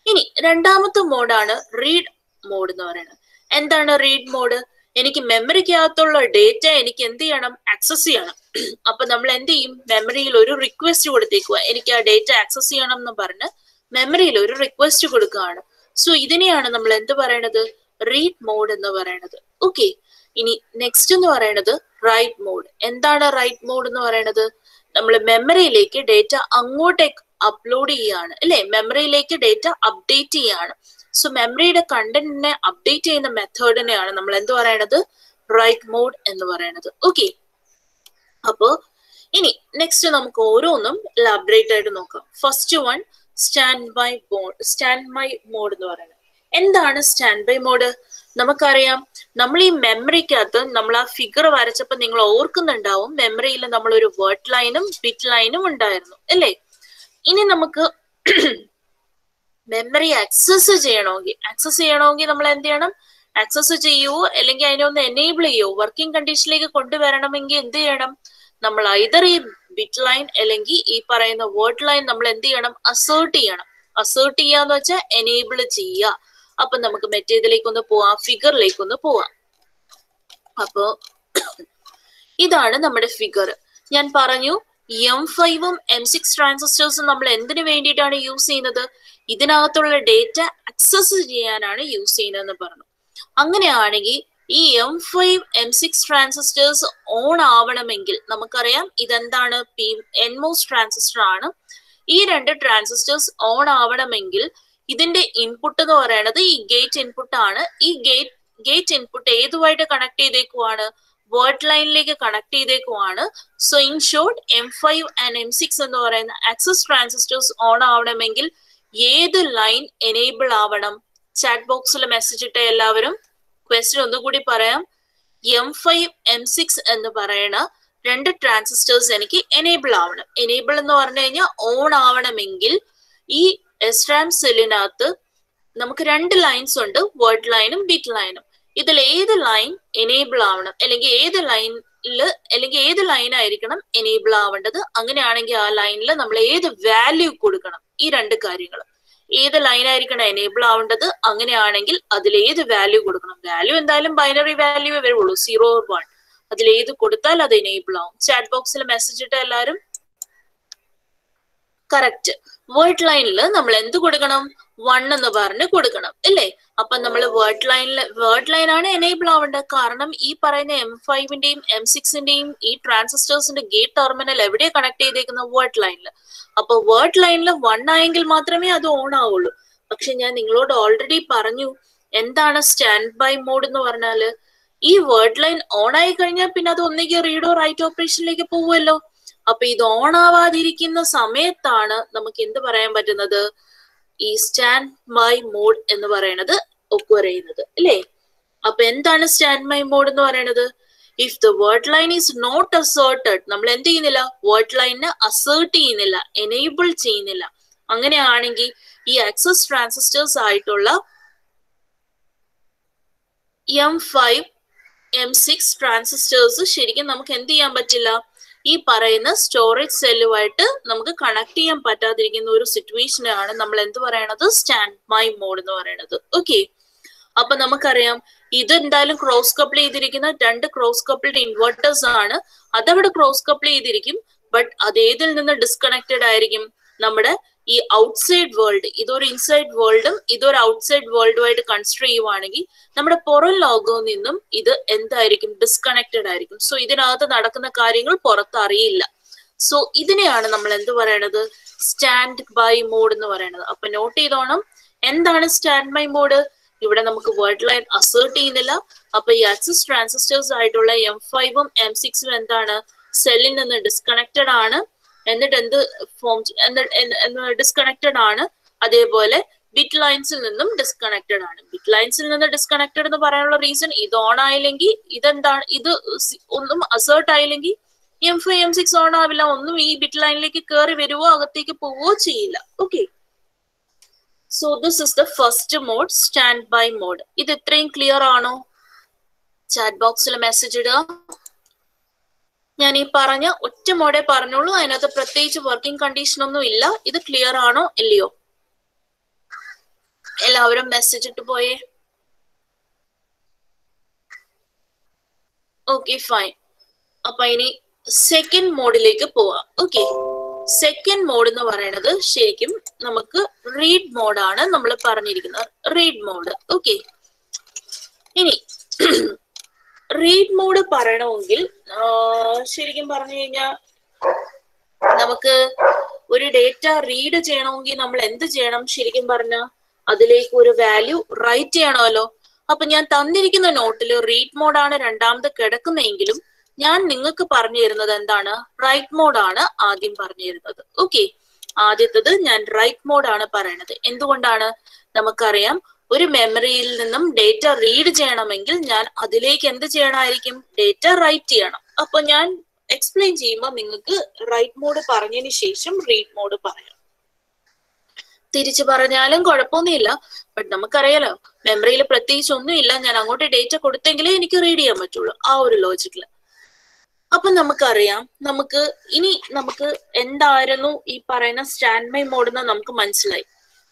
ഇനി രണ്ടാമത്തെ മോഡാണ് റീഡ് മോഡ് എന്ന് പറയുന്നത്. എന്താണ് റീഡ് മോഡ്? എനിക്ക് മെമ്മറിക്കകത്തുള്ള ഡേറ്റ എനിക്ക് എന്ത് ചെയ്യണം, ആക്സസ് ചെയ്യണം. അപ്പൊ നമ്മൾ എന്ത് ചെയ്യും, മെമ്മറിയിൽ ഒരു റിക്വസ്റ്റ് കൊടുത്തേക്കുക, എനിക്ക് ആ ഡേറ്റ ആക്സസ് ചെയ്യണം എന്ന് പറഞ്ഞ് മെമ്മറിയിൽ ഒരു റിക്വസ്റ്റ് കൊടുക്കുകയാണ്. സോ ഇതിനെയാണ് നമ്മൾ എന്ത് പറയണത്, റീഡ് മോഡ് എന്ന് പറയണത്. ഓക്കെ, ഇനി നെക്സ്റ്റ് എന്ന് പറയണത് റൈറ്റ് മോഡ്. എന്താണ് റൈറ്റ് മോഡ് എന്ന് പറയണത്? നമ്മൾ മെമ്മറിയിലേക്ക് ഡേറ്റ അങ്ങോട്ടേക്ക് അപ്ലോഡ് ചെയ്യാണ്, അല്ലെ, മെമ്മറിയിലേക്ക് ഡേറ്റ അപ്ഡേറ്റ് ചെയ്യാണ്. സോ മെമ്മറിയുടെ കണ്ടന്റിനെ അപ്ഡേറ്റ് ചെയ്യുന്ന മെത്തേഡിനെയാണ് നമ്മൾ എന്ത് പറയണത്, റൈറ്റ് മോഡ് എന്ന് പറയണത്. ഓക്കെ, അപ്പോ ഇനി നെക്സ്റ്റ് നമുക്ക് ഓരോന്നും എലാബറേറ്റ് ആയിട്ട് നോക്കാം. First one stand by mode. Stand by mode എന്ന് പറയുന്നത് എന്താണ്? സ്റ്റാൻഡ് ബൈ മോഡ് നമുക്കറിയാം, നമ്മൾ ഈ മെമ്മറിക്കകത്ത് നമ്മൾ ആ ഫിഗർ വരച്ചപ്പോൾ നിങ്ങൾ ഓർക്കുന്നുണ്ടാവും, മെമ്മറിയിൽ നമ്മൾ ഒരു വേർഡ് ലൈനും ബിറ്റ് ലൈനും ഉണ്ടായിരുന്നു, അല്ലേ? ഇനി നമുക്ക് മെമ്മറി ആക്സസ് ചെയ്യണമെങ്കിൽ നമ്മൾ എന്ത് ചെയ്യണം, ആക്സസ് ചെയ്യുവോ അല്ലെങ്കിൽ അതിനെ ഒന്ന് എനേബിൾ ചെയ്യുവോ, വർക്കിംഗ് കണ്ടീഷനിലേക്ക് കൊണ്ടുവരണമെങ്കിൽ എന്ത് ചെയ്യണം, നമ്മൾ ഐദർ ഈ ബിറ്റ് ലൈൻ അല്ലെങ്കിൽ ഈ പറയുന്ന വേർഡ് ലൈൻ നമ്മൾ എന്ത് ചെയ്യണം, അസേർട്ട് ചെയ്യണം. അസേർട്ട് ചെയ്യാന്ന് വെച്ചാൽ എനേബിൾ ചെയ്യുക. അപ്പൊ നമുക്ക് മറ്റേതിലേക്ക് ഒന്ന് പോവാം, ഫിഗറിലേക്ക് ഒന്ന് പോവാം. അപ്പോ ഇതാണ് നമ്മുടെ ഫിഗർ. ഞാൻ പറഞ്ഞു M5ഉം M6 ട്രാൻസിസ്റ്റേഴ്സും നമ്മൾ എന്തിനു വേണ്ടിയിട്ടാണ് യൂസ് ചെയ്യുന്നത്, ഇതിനകത്തുള്ള ഡേറ്റ ആക്സസ് ചെയ്യാനാണ് യൂസ് ചെയ്യുന്നതെന്ന് പറഞ്ഞു. അങ്ങനെയാണെങ്കിൽ ഈ M5 M6 ട്രാൻസിസ്റ്റേഴ്സ് ഓൺ ആവണമെങ്കിൽ നമുക്കറിയാം ഇതെന്താണ്, NMOS ട്രാൻസിസ്റ്റർ ആണ്. ഈ രണ്ട് ട്രാൻസിസ്റ്റേഴ്സ് ഓൺ ആവണമെങ്കിൽ ഇതിന്റെ ഇൻപുട്ട് എന്ന് പറയുന്നത് ഈ ഗേറ്റ് ഇൻപുട്ട് ആണ്. ഈ ഗേറ്റ് ഇൻപുട്ട് ഏതുമായിട്ട് കണക്ട് ചെയ്തേക്കുവാണ്, വേർഡ് ലൈനിലേക്ക് കണക്ട് ചെയ്തേക്കുവാണ്. So in short M5 and M6 എന്ന് പറയുന്ന ആക്സസ് ട്രാൻസിസ്റ്റേഴ്സ് ഓൺ ആവണമെങ്കിൽ ഏത് ലൈൻ എനേബിൾ ആവണം? ചാറ്റ് ബോക്സിൽ മെസ്സേജ് ഇട്ട എല്ലാവരും ക്വസ്റ്റ്യൻ ഒന്നുകൂടി പറയാം. M5 M6 എന്ന് പറയുന്ന രണ്ട് ട്രാൻസിസ്റ്റേഴ്സ് എനിക്ക് എനേബിൾ ആവണം. എനേബിൾ എന്ന് പറഞ്ഞു കഴിഞ്ഞാൽ ഓൺ ആവണമെങ്കിൽ ഈ SRAM സെല്ലിനകത്ത് നമുക്ക് രണ്ട് ലൈൻസ് ഉണ്ട്, വേർഡ് ലൈനും ബിറ്റ് ലൈനും. ഇതിൽ ഏത് ലൈൻ എനേബിൾ ആവണം, അല്ലെങ്കിൽ ഏത് ലൈനായിരിക്കണം എനേബിൾ ആവേണ്ടത്? അങ്ങനെയാണെങ്കിൽ ആ ലൈനിൽ നമ്മൾ ഏത് വാല്യൂ കൊടുക്കണം? ഈ രണ്ട് കാര്യങ്ങൾ, ഏത് ലൈനായിരിക്കണം എനേബിൾ ആവേണ്ടത്, അങ്ങനെയാണെങ്കിൽ അതിൽ ഏത് വാല്യൂ കൊടുക്കണം? വാല്യൂ എന്തായാലും ബൈനറി വാല്യൂ വരുള്ളൂ, 0 or 1. അതിലേത് കൊടുത്താൽ അത് എനേബിൾ ആവും. ചാറ്റ് ബോക്സിൽ മെസ്സേജ് ഇട്ട എല്ലാവരും കറക്റ്റ്. വേർഡ് ലൈനിൽ നമ്മൾ എന്ത് കൊടുക്കണം? 1 എന്ന് പറഞ്ഞ് കൊടുക്കണം, അല്ലേ? അപ്പൊ നമ്മൾ വേർഡ് ലൈനാണ് എനേബിൾ ആവേണ്ടത്. കാരണം ഈ പറയുന്ന M5ന്റെയും M6ന്റെയും ഈ ട്രാൻസിസ്റ്റേഴ്സിന്റെ ഗേറ്റ് ടെർമിനൽ എവിടെയാ കണക്ട് ചെയ്തേക്കുന്ന? വേർഡ് ലൈനിൽ. അപ്പൊ വേർഡ് ലൈനിൽ 1 ആയെങ്കിൽ മാത്രമേ അത് ഓൺ ആവുള്ളൂ. പക്ഷെ ഞാൻ നിങ്ങളോട് ഓൾറെഡി പറഞ്ഞു എന്താണ് സ്റ്റാൻഡ് ബൈ മോഡ് എന്ന് പറഞ്ഞാല്, ഈ വേർഡ് ലൈൻ ഓൺ ആയി കഴിഞ്ഞാൽ പിന്നെ അത് ഒന്നുകിൽ റീഡോ റൈറ്റ് ഓപ്പറേഷനിലേക്ക് പോവുമല്ലോ. അപ്പൊ ഇത് ഓൺ ആവാതിരിക്കുന്ന സമയത്താണ് നമുക്ക് എന്ത് പറയാൻ പറ്റുന്നത്, ഈ സ്റ്റാൻഡ് ബൈ മോഡ് എന്ന് പറയുന്നത് ഒക്വർ ചെയ്യുന്നത്, അല്ലേ? അപ്പൊ എന്താണ് സ്റ്റാൻഡ് ബൈ മോഡ് എന്ന് പറയുന്നത്? If the word line is not asserted, നമ്മൾ എന്ത് ചെയ്യുന്നില്ല, വേർഡ് ലൈനിനെ അസേർട്ട് ചെയ്യുന്നില്ല, എനേബിൾ ചെയ്യുന്നില്ല. അങ്ങനെയാണെങ്കിൽ ഈ ആക്സസ് ട്രാൻസിസ്റ്റേഴ്സ് ആയിട്ടുള്ള M5 M6 ട്രാൻസിസ്റ്റേഴ്സ് ശരിക്കും നമുക്ക് എന്ത് ചെയ്യാൻ പറ്റില്ല, ഈ പറയുന്ന സ്റ്റോറേജ് സെല്ലുമായിട്ട് നമുക്ക് കണക്ട് ചെയ്യാൻ പറ്റാതിരിക്കുന്ന ഒരു സിറ്റുവേഷനാണ് നമ്മൾ എന്ത് പറയണത്, സ്റ്റാൻഡ് ബൈ മോഡ് എന്ന് പറയണത്. ഓക്കെ, അപ്പൊ നമുക്കറിയാം ഇത് എന്തായാലും ക്രോസ് കപ്പിൾ ചെയ്തിരിക്കുന്ന രണ്ട് ക്രോസ് കപ്പിൾഡ് ഇൻവെർട്ടേഴ്സ് ആണ്. അതവിടെ ക്രോസ് കപ്പിൾ ചെയ്തിരിക്കും, ബട്ട് അത് ഏതിൽ നിന്ന് ഡിസ്കണക്റ്റഡ് ആയിരിക്കും? നമ്മുടെ ഈ ഔട്ട്സൈഡ് വേൾഡ്, ഇതൊരു ഇൻസൈഡ് വേൾഡും ഇതൊരു ഔട്ട്സൈഡ് വേൾഡുമായിട്ട് കൺസിഡർ ചെയ്യുവാണെങ്കിൽ നമ്മുടെ പുറം ലോകവും നിന്നും ഇത് എന്തായിരിക്കും, ഡിസ്കണക്റ്റഡ് ആയിരിക്കും. സോ ഇതിനകത്ത് നടക്കുന്ന കാര്യങ്ങൾ പുറത്ത് അറിയില്ല. സോ ഇതിനെയാണ് നമ്മൾ എന്ത് പറയണത്, സ്റ്റാൻഡ് ബൈ മോഡ് എന്ന് പറയുന്നത്. അപ്പൊ നോട്ട് ചെയ്തോണം, എന്താണ് സ്റ്റാൻഡ് ബൈ മോഡ്? ഇവിടെ നമുക്ക് വേർഡ് ലൈൻ അസേർട്ട് ചെയ്യുന്നില്ല. അപ്പൊ ഈ ആക്സസ് ട്രാൻസിസ്റ്റേഴ്സ് ആയിട്ടുള്ള M5ഉം M6ഉം എന്താണ്, സെല്ലിൽ നിന്ന് ഡിസ്കണക്റ്റഡ് ആണ്. എന്നിട്ട് എന്ത് ഫോം ഡിസ്കണക്റ്റഡ് ആണ്. അതേപോലെ ബിറ്റ് ലൈൻസിൽ നിന്നും ഡിസ്കണക്റ്റഡ് ആണ്. ബിറ്റ് ലൈൻസിൽ നിന്ന് ഡിസ്കണക്റ്റഡ് എന്ന് പറയാനുള്ള റീസൺ, ഇത് ഓൺ ആയില്ലെങ്കിൽ ഇതെന്താണ്, ഇത് ഒന്നും അസേർട്ട് ആയില്ലെങ്കിൽ M5 M6 ഓൺ ആവില്ല, ഒന്നും ഈ ബിറ്റ് ലൈനിലേക്ക് കയറി വരുവോ അകത്തേക്ക് പോവോ ചെയ്യില്ല. Okay, so this is the first mode, stand by mode. ഇത് ഇത്രയും ക്ലിയർ ആണോ? ചാറ്റ് ബോക്സിൽ മെസ്സേജ് ഇടുക. ഞാൻ ഈ പറഞ്ഞ ഒറ്റ മോഡേ പറഞ്ഞോളൂ, അതിനകത്ത് പ്രത്യേകിച്ച് വർക്കിംഗ് കണ്ടീഷൻ ഒന്നും ഇല്ല. ഇത് ക്ലിയർ ആണോ ഇല്ലയോ? എല്ലാവരും മെസ്സേജ് ഇട്ട് പോയേ. Okay fine. അപ്പൊ ഇനി സെക്കൻഡ് മോഡിലേക്ക് പോവാം. ഓക്കെ, സെക്കൻഡ് മോഡ് എന്ന് പറയുന്നത് ശരിക്കും നമുക്ക് റീഡ് മോഡാണ് നമ്മൾ പറഞ്ഞിരിക്കുന്നത്. Read mode. ഓക്കെ, ഇനി റീഡ് മോഡ് പറയണമെങ്കിൽ ശരിക്കും പറഞ്ഞു കഴിഞ്ഞാൽ നമുക്ക് ഒരു ഡേറ്റ റീഡ് ചെയ്യണമെങ്കിൽ നമ്മൾ എന്ത് ചെയ്യണം? ശരിക്കും പറഞ്ഞ അതിലേക്ക് ഒരു വാല്യൂ റൈറ്റ് ചെയ്യണമല്ലോ. അപ്പൊ ഞാൻ തന്നിരിക്കുന്ന നോട്ടിൽ റീഡ് മോഡാണ് രണ്ടാമത് കിടക്കുന്നതെങ്കിലും ഞാൻ നിങ്ങൾക്ക് പറഞ്ഞു തരുന്നത് എന്താണ്? റൈറ്റ് മോഡാണ് ആദ്യം പറഞ്ഞു തരുന്നത്. ഓക്കെ, ആദ്യത്തത് ഞാൻ റൈറ്റ് മോഡാണ് പറയണത്. എന്തുകൊണ്ടാണ്? നമുക്കറിയാം ഒരു മെമ്മറിയിൽ നിന്നും ഡേറ്റ റീഡ് ചെയ്യണമെങ്കിൽ ഞാൻ അതിലേക്ക് എന്ത് ചെയ്യണമായിരിക്കും? ഡേറ്റ റൈറ്റ് ചെയ്യണം. അപ്പൊ ഞാൻ എക്സ്പ്ലെയിൻ ചെയ്യുമ്പോൾ നിങ്ങൾക്ക് റൈറ്റ് മോഡ് പറഞ്ഞതിന് ശേഷം റീഡ് മോഡ് പറയാം. തിരിച്ചു പറഞ്ഞാലും കുഴപ്പമൊന്നുമില്ല. ബട്ട് നമുക്കറിയാലോ മെമ്മറിയിൽ പ്രത്യേകിച്ച് ഒന്നുമില്ല, ഞാൻ അങ്ങോട്ട് ഡേറ്റ കൊടുത്തെങ്കിലേ എനിക്ക് റീഡ് ചെയ്യാൻ പറ്റുള്ളൂ, ആ ഒരു ലോജിക്കില്. അപ്പൊ നമുക്കറിയാം നമുക്ക് എന്തായിരുന്നു ഈ പറയുന്ന സ്റ്റാൻഡ് ബൈ മോഡ് എന്ന് നമുക്ക് മനസ്സിലായി.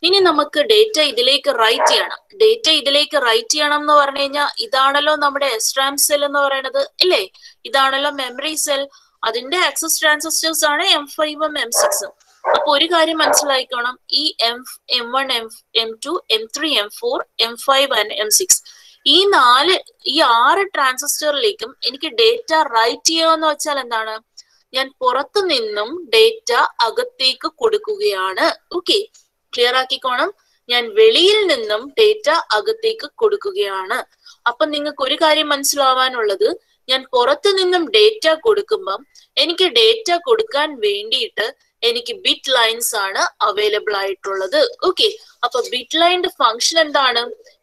ഇനി നമുക്ക് ഡേറ്റ ഇതിലേക്ക് റൈറ്റ് ചെയ്യണം. ഡേറ്റ ഇതിലേക്ക് റൈറ്റ് ചെയ്യണം എന്ന് പറഞ്ഞു കഴിഞ്ഞാൽ ഇതാണല്ലോ നമ്മുടെ SRAM സെൽ എന്ന് പറയുന്നത്, ഇല്ലേ? ഇതാണല്ലോ മെമ്മറി സെൽ. അതിന്റെ ആക്സസ് ട്രാൻസിസ്റ്റേഴ്സ് ആണ് M5 M6. അപ്പൊ ഒരു കാര്യം മനസ്സിലായിക്കോണം, ഈ M1 M2 M3 M4 M5 and M6 ഈ 6 ട്രാൻസിസ്റ്ററിലേക്കും എനിക്ക് ഡേറ്റ റൈറ്റ് ചെയ്യുക വെച്ചാൽ എന്താണ്? ഞാൻ പുറത്തു നിന്നും ഡേറ്റ അകത്തേക്ക് കൊടുക്കുകയാണ്. ഓക്കെ, ക്ലിയർ ആക്കിക്കോണം. ഞാൻ വെളിയിൽ നിന്നും ഡേറ്റ അകത്തേക്ക് കൊടുക്കുകയാണ്. അപ്പൊ നിങ്ങൾക്ക് ഒരു കാര്യം മനസ്സിലാവാനുള്ളത്, ഞാൻ പുറത്തു നിന്നും ഡേറ്റ കൊടുക്കുമ്പം എനിക്ക് ഡേറ്റ കൊടുക്കാൻ വേണ്ടിയിട്ട് എനിക്ക് ബിറ്റ് ലൈൻസ് ആണ് അവൈലബിൾ ആയിട്ടുള്ളത്. ഓക്കെ, അപ്പൊ ബിറ്റ് ലൈൻ്റെ ഫംഗ്ഷൻ എന്താണ്?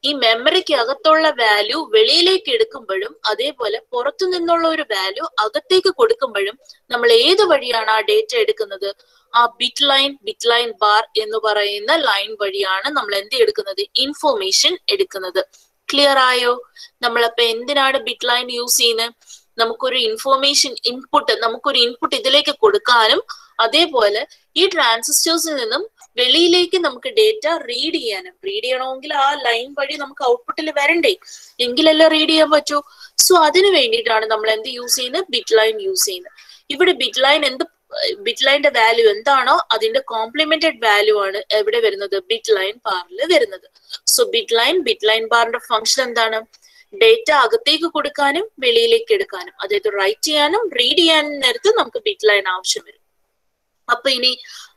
ഈ മെമ്മറിക്ക് അകത്തുള്ള വാല്യൂ വെളിയിലേക്ക് എടുക്കുമ്പോഴും അതേപോലെ പുറത്തു നിന്നുള്ള ഒരു വാല്യൂ അകത്തേക്ക് കൊടുക്കുമ്പോഴും നമ്മൾ ഏത് വഴിയാണ് ആ ഡേറ്റ എടുക്കുന്നത്? ആ ബിറ്റ് ലൈൻ ബാർ എന്ന് പറയുന്ന ലൈൻ വഴിയാണ് നമ്മൾ എന്ത് എടുക്കുന്നത്? ഇൻഫോർമേഷൻ എടുക്കുന്നത്. ക്ലിയർ ആയോ? നമ്മളപ്പോ എന്തിനാണ് ബിറ്റ് ലൈൻ യൂസ് ചെയ്യുന്നത്? നമുക്കൊരു ഇൻഫോർമേഷൻ നമുക്കൊരു ഇൻപുട്ട് ഇതിലേക്ക് കൊടുക്കാനും അതേപോലെ ഈ ട്രാൻസിസ്റ്റേഴ്സിൽ നിന്നും വെളിയിലേക്ക് നമുക്ക് ഡേറ്റ റീഡ് ചെയ്യണമെങ്കിൽ ആ ലൈൻ വഴി നമുക്ക് ഔട്ട്പുട്ടിൽ വരണ്ടേ, എങ്കിലല്ലേ റീഡ് ചെയ്യാൻ പറ്റൂ. സോ അതിന് വേണ്ടിയിട്ടാണ് നമ്മൾ എന്ത് യൂസ് ചെയ്യുന്നത്? ബിറ്റ് ലൈൻ യൂസ് ചെയ്യുന്നത്. ഇവിടെ ബിറ്റ് ലൈൻ്റെ വാല്യൂ എന്താണോ അതിന്റെ കോംപ്ലിമെന്റഡ് വാല്യൂ ആണ് എവിടെ വരുന്നത്? ബിറ്റ് ലൈൻ ബാറിൽ വരുന്നത്. സോ ബിറ്റ് ലൈൻ ബാറിന്റെ ഫംഗ്ഷൻ എന്താണ്? ഡേറ്റ അകത്തേക്ക് കൊടുക്കാനും വെളിയിലേക്ക് എടുക്കാനും, അതായത് റൈറ്റ് ചെയ്യാനും റീഡ് ചെയ്യാനും നേരത്ത് നമുക്ക് ബിറ്റ് ലൈൻ ആവശ്യം വരും. അപ്പൊ ഇനി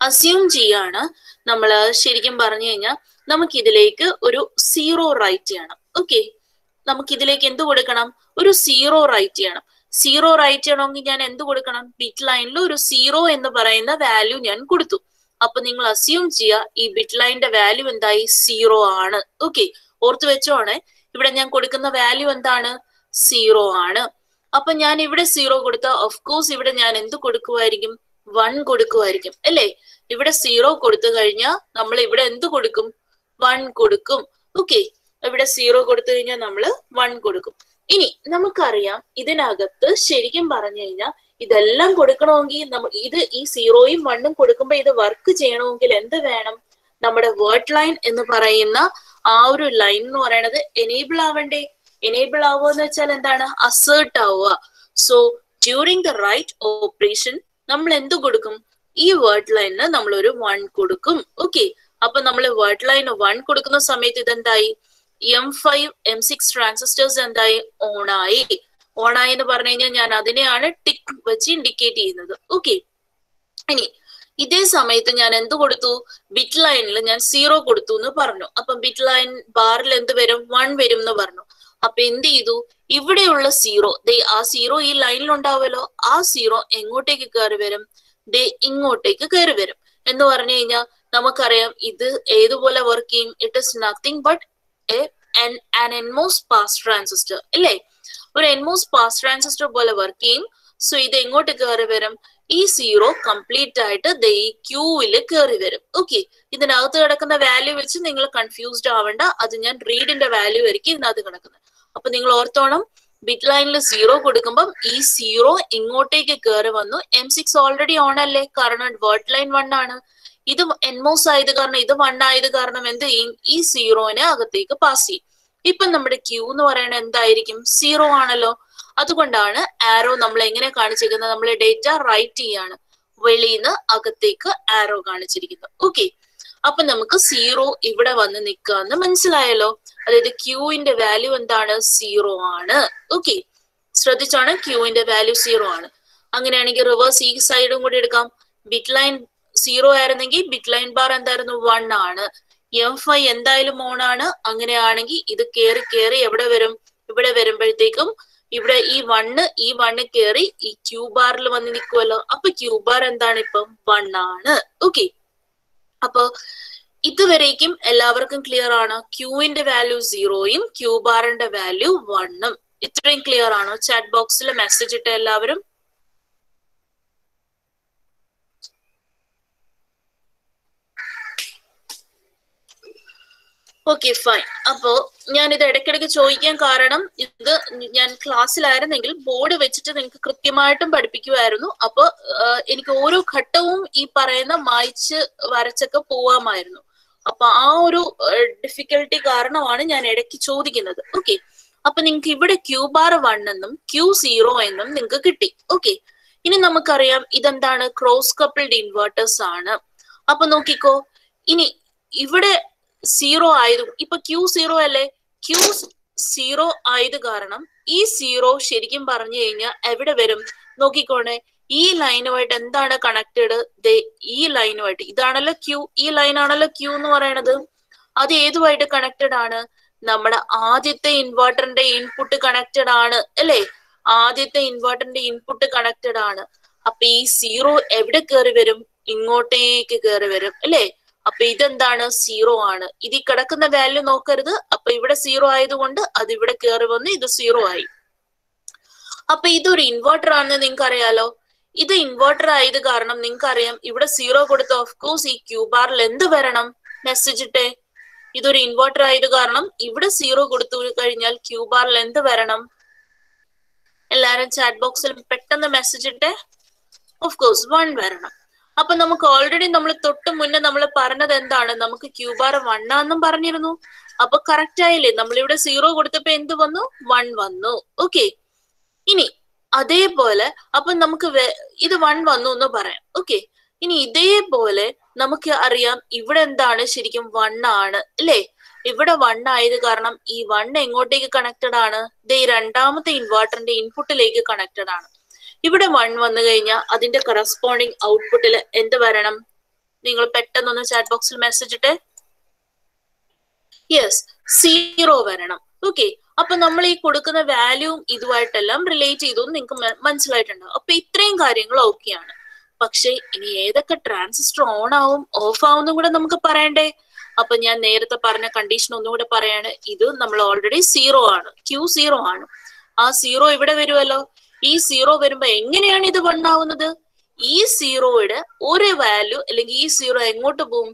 അസ്യൂം ചെയ്യാണ് നമ്മൾ ശരിക്കും പറഞ്ഞു കഴിഞ്ഞാൽ നമുക്ക് ഇതിലേക്ക് ഒരു 0 റൈറ്റ് ചെയ്യണം. ഓക്കെ, നമുക്ക് ഇതിലേക്ക് എന്ത് കൊടുക്കണം? ഒരു 0 റൈറ്റ് ചെയ്യണം. 0 റൈറ്റ് ചെയ്യണമെങ്കിൽ ഞാൻ എന്ത് കൊടുക്കണം? ബിറ്റ് ലൈനിൽ ഒരു 0 എന്ന് പറയുന്ന വാല്യൂ ഞാൻ കൊടുത്തു. അപ്പൊ നിങ്ങൾ അസ്യൂം ചെയ്യുക ഈ ബിറ്റ് ലൈനിന്റെ വാല്യൂ എന്തായി? 0 ആണ്. ഓക്കെ, ഓർത്ത് വെച്ചോണേ, ഇവിടെ ഞാൻ കൊടുക്കുന്ന വാല്യൂ എന്താണ്? 0 ആണ്. അപ്പൊ ഞാൻ ഇവിടെ 0 കൊടുത്ത ഓഫ്കോഴ്സ് ഇവിടെ ഞാൻ എന്ത് കൊടുക്കുമായിരിക്കും? 1 കൊടുക്കുമായിരിക്കും, അല്ലേ? ഇവിടെ 0 കൊടുത്തു കഴിഞ്ഞാൽ നമ്മൾ ഇവിടെ എന്ത് കൊടുക്കും? 1 കൊടുക്കും. ഓക്കെ, ഇവിടെ 0 കൊടുത്തു കഴിഞ്ഞാൽ നമ്മൾ 1 കൊടുക്കും. ഇനി നമുക്കറിയാം ഇതിനകത്ത് ശരിക്കും പറഞ്ഞു കഴിഞ്ഞാൽ ഇതെല്ലാം കൊടുക്കണമെങ്കിൽ ഈ 0യും 1ഉം കൊടുക്കുമ്പോൾ ഇത് വർക്ക് ചെയ്യണമെങ്കിൽ എന്ത് വേണം? നമ്മുടെ വേർഡ് ലൈൻ എന്ന് പറയുന്ന ആ ഒരു ലൈൻ എന്ന് പറയുന്നത് എനേബിൾ ആവണ്ടേ? എനേബിൾ ആവുക എന്ന് വെച്ചാൽ എന്താണ്? അസേർട്ട് ആവുക. So during the write operation നമ്മൾ എന്ത് കൊടുക്കും? ഈ വേർഡ് ലൈനിന് നമ്മൾ ഒരു 1 കൊടുക്കും. ഓക്കെ, അപ്പൊ നമ്മൾ വേർഡ് ലൈന് 1 കൊടുക്കുന്ന സമയത്ത് ഇതെന്തായി? M5 M6 ട്രാൻസിസ്റ്റേഴ്സ് എന്തായി? ഓണായി എന്ന് പറഞ്ഞു കഴിഞ്ഞാൽ ഞാൻ അതിനെയാണ് ടിക്ക് വെച്ച് ഇൻഡിക്കേറ്റ് ചെയ്യുന്നത്. ഓക്കെ, ഇനി ഇതേ സമയത്ത് ഞാൻ എന്ത് കൊടുത്തു? ബിറ്റ് ലൈനിൽ ഞാൻ 0 കൊടുത്തു എന്ന് പറഞ്ഞു. അപ്പൊ ബിറ്റ് ലൈൻ ബാറിൽ എന്ത് വരും? 1 വരും എന്ന് പറഞ്ഞു. അപ്പൊ എന്ത് ചെയ്തു? ഇവിടെയുള്ള 0 ആ 0 ഈ ലൈനിൽ ഉണ്ടാവുമല്ലോ, ആ 0 എങ്ങോട്ടേക്ക് കയറി വരും? ഇങ്ങോട്ടേക്ക് കയറി വരും. എന്ന് പറഞ്ഞു കഴിഞ്ഞാൽ നമുക്കറിയാം ഇത് ഏതുപോലെ വർക്ക് ചെയ്യും? It is nothing but an NMOS pass transistor, അല്ലേ? ഒരു NMOS പാസ് ട്രാൻസിസ്റ്റർ പോലെ വർക്ക് ചെയ്യും. സോ ഇത് എങ്ങോട്ട് കയറി വരും? ഈ 0 കംപ്ലീറ്റ് ആയിട്ട് ഈ ക്യൂവിൽ കയറി വരും. ഓക്കെ, ഇതിനകത്ത് കിടക്കുന്ന വാല്യൂ വെച്ച് നിങ്ങൾ കൺഫ്യൂസ്ഡ് ആവണ്ട, അത് ഞാൻ റീഡിന്റെ വാല്യൂ ആയിരിക്കും ഇതിനകത്ത് കിടക്കുന്നത്. അപ്പൊ നിങ്ങൾ ഓർത്തോണം, ബിറ്റ് ലൈനിൽ 0 കൊടുക്കുമ്പോൾ ഈ 0 ഇങ്ങോട്ടേക്ക് കയറി വന്നു. M6 ഓൾറെഡി ഓൺ അല്ലേ? കാരണം വേർഡ് ലൈൻ 1 ആണ്. ഇത് NMOS ആയത് കാരണം, ഇത് 1 ആയത് കാരണം എന്ത് ചെയ്യും? ഈ 0നെ അകത്തേക്ക് പാസ് ചെയ്യും. ഇപ്പൊ നമ്മുടെ ക്യൂ എന്ന് പറയുന്നത് എന്തായിരിക്കും? 0 ആണല്ലോ. അതുകൊണ്ടാണ് ആരോ നമ്മൾ എങ്ങനെ കാണിച്ചിരിക്കുന്നത്, നമ്മൾ ഡേറ്റ റൈറ്റ് ചെയ്യാണ്, വെളിയിൽ നിന്ന് അകത്തേക്ക് ആരോ കാണിച്ചിരിക്കുന്നത്. ഓക്കെ, അപ്പൊ നമുക്ക് 0 ഇവിടെ വന്ന് നിൽക്കാന്ന് മനസ്സിലായല്ലോ. അതായത് ക്യൂവിന്റെ വാല്യൂ എന്താണ്? 0 ആണ്. ഓക്കെ, ശ്രദ്ധിച്ചാണ്, ക്യൂവിന്റെ വാല്യൂ 0 ആണ്. അങ്ങനെയാണെങ്കിൽ റിവേഴ്സ് ഈ സൈഡും കൂടി എടുക്കാം. ബിറ്റ് ലൈൻ 0 ആയിരുന്നെങ്കിൽ ബിറ്റ് ലൈൻ ബാർ എന്തായിരുന്നു? 1 ആണ്. M5 എന്തായാലും ഓൺ ആണ്. അങ്ങനെയാണെങ്കിൽ ഇത് കേറി എവിടെ വരും? ഇവിടെ വരുമ്പോഴത്തേക്കും ഇവിടെ ഈ 1 കേറി ഈ ക്യൂ ബാറിൽ വന്ന് നിൽക്കുമല്ലോ. അപ്പൊ ക്യൂ ബാർ എന്താണ്? ഇപ്പം 1 ആണ്. ഓക്കെ, അപ്പൊ ഇതുവരേക്കും എല്ലാവർക്കും ക്ലിയർ ആണോ? ക്യൂവിന്റെ വാല്യൂ 0യും ക്യൂ ബാറിന്റെ വാല്യൂ 1ഉം. ഇത്രയും ക്ലിയർ ആണോ? ചാറ്റ് ബോക്സിൽ മെസ്സേജ് ഇട്ട എല്ലാവരും. Okay, fine. അപ്പോ ഞാൻ ഇത് ഇടയ്ക്കിടയ്ക്ക് ചോദിക്കാൻ കാരണം, ഇത് ഞാൻ ക്ലാസ്സിലായിരുന്നെങ്കിൽ ബോർഡ് വെച്ചിട്ട് നിങ്ങൾക്ക് കൃത്യമായിട്ടും പഠിപ്പിക്കുമായിരുന്നു. അപ്പൊ എനിക്ക് ഓരോ ഘട്ടവും ഈ പറയുന്ന മായ്ച്ച് വരച്ചൊക്കെ പോവാമായിരുന്നു. അപ്പൊ ആ ഒരു ഡിഫിക്കൽട്ടി കാരണമാണ് ഞാൻ ഇടയ്ക്ക് ചോദിക്കുന്നത്. ഓക്കെ, അപ്പൊ നിങ്ങൾക്ക് ഇവിടെ ക്യൂ ബാർ 1 എന്നും ക്യൂ 0 എന്നും നിങ്ങൾക്ക് കിട്ടി. ഓക്കെ, ഇനി നമുക്കറിയാം ഇതെന്താണ്? ക്രോസ് കപ്പിൾഡ് ഇൻവേർട്ടേഴ്സ് ആണ്. അപ്പൊ നോക്കിക്കോ, ഇനി ഇവിടെ 0 ആയത്, ഇപ്പൊ ക്യൂ 0 അല്ലേ? ക്യൂ 0 ആയത് കാരണം ഈ 0 ശരിക്കും പറഞ്ഞു കഴിഞ്ഞാൽ എവിടെ വരും? നോക്കിക്കോണേ, ഈ ലൈനുമായിട്ട് എന്താണ് കണക്റ്റഡ്? ഈ ലൈനുമായിട്ട്. ഇതാണല്ലോ ക്യൂ, ഈ ലൈൻ ആണല്ലോ ക്യൂ എന്ന് പറയണത്. അത് ഏതുമായിട്ട് കണക്റ്റഡ് ആണ്? നമ്മുടെ ആദ്യത്തെ ഇൻവെർട്ടറിന്റെ ഇൻപുട്ട് കണക്റ്റഡ് ആണ് അല്ലേ? ആദ്യത്തെ ഇൻവെർട്ടറിന്റെ ഇൻപുട്ട് കണക്റ്റഡ് ആണ്. അപ്പൊ ഈ 0 എവിടെ കയറി വരും? ഇങ്ങോട്ടേക്ക് കയറി വരും അല്ലേ? അപ്പൊ ഇതെന്താണ്? 0 ആണ്. ഇത് കിടക്കുന്ന വാല്യൂ നോക്കരുത്. അപ്പൊ ഇവിടെ 0 ആയതുകൊണ്ട് അത് ഇവിടെ കയറി വന്ന് ഇത് 0 ആയി. അപ്പൊ ഇതൊരു ഇൻവെർട്ടർ ആണെന്ന് നിങ്ങൾക്ക് അറിയാലോ. ഇത് ഇൻവെർട്ടർ ആയത് കാരണം നിങ്ങൾക്ക് അറിയാം ഇവിടെ 0 കൊടുത്ത ഓഫ് കോഴ്സ് ഈ ക്യൂ ബാറിൽ എന്ത് വരണം? മെസ്സേജ് ഇട്ടേ. ഇതൊരു ഇൻവെർട്ടർ ആയത് കാരണം ഇവിടെ 0 കൊടുത്തു കഴിഞ്ഞാൽ ക്യൂ ബാറിൽ എന്ത് വരണം? എല്ലാരും ചാറ്റ് ബോക്സിൽ പെട്ടെന്ന് മെസ്സേജ് ഇട്ടേ. ഓഫ് കോഴ്സ് 1 വരണം. അപ്പൊ നമുക്ക് ഓൾറെഡി നമ്മൾ തൊട്ട് മുന്നേ നമ്മൾ പറഞ്ഞത് എന്താണ്? നമുക്ക് ക്യൂ ബാർ 1 ആണെന്നും പറഞ്ഞിരുന്നു. അപ്പൊ കറക്റ്റ് ആയില്ലേ? നമ്മളിവിടെ 0 കൊടുത്തപ്പോ എന്ത് വന്നു? 1 വന്നു. ഓക്കെ, ഇനി അതേപോലെ അപ്പൊ നമുക്ക് ഇത് 1 വന്നു എന്ന് പറയാം. ഓക്കെ, ഇനി ഇതേപോലെ നമുക്ക് അറിയാം ഇവിടെ എന്താണ്? ശരിക്കും 1 ആണ് അല്ലേ? ഇവിടെ 1 ആയത് കാരണം ഈ 1 എങ്ങോട്ടേക്ക് കണക്റ്റഡ് ആണ്? രണ്ടാമത്തെ ഇൻവെർട്ടറിന്റെ ഇൻപുട്ടിലേക്ക് കണക്റ്റഡ് ആണ്. ഇവിടെ 1 വന്നു കഴിഞ്ഞാൽ അതിന്റെ കറസ്പോണ്ടിങ് ഔട്ട്പുട്ടിൽ എന്ത് വരണം? നിങ്ങൾ പെട്ടെന്നൊന്ന് ചാറ്റ് ബോക്സിൽ മെസ്സേജ് ഇട്ടേ. യെസ്, 0 വരണം. ഓക്കെ, അപ്പൊ നമ്മൾ ഈ കൊടുക്കുന്ന വാല്യൂവും ഇതുമായിട്ടെല്ലാം റിലേറ്റ് ചെയ്തു നിങ്ങൾക്ക് മനസ്സിലായിട്ടുണ്ടാവും. അപ്പൊ ഇത്രയും കാര്യങ്ങൾ ഓക്കെയാണ്. പക്ഷെ ഇനി ഏതൊക്കെ ട്രാൻസിസ്റ്റർ ഓൺ ആവും ഓഫ് ആവും കൂടെ നമുക്ക് പറയണ്ടേ? അപ്പൊ ഞാൻ നേരത്തെ പറഞ്ഞ കണ്ടീഷൻ ഒന്നുകൂടെ പറയാണ്. ഇത് നമ്മൾ ഓൾറെഡി 0 ആണ്, ക്യൂ 0 ആണ്. ആ 0 ഇവിടെ വരുമല്ലോ. ഈ 0 വരുമ്പോ എങ്ങനെയാണ് ഇത് 1 ആവുന്നത്? ഈ 0യുടെ ഒരു വാല്യൂ അല്ലെങ്കിൽ ഈ 0 എങ്ങോട്ട് പോവും?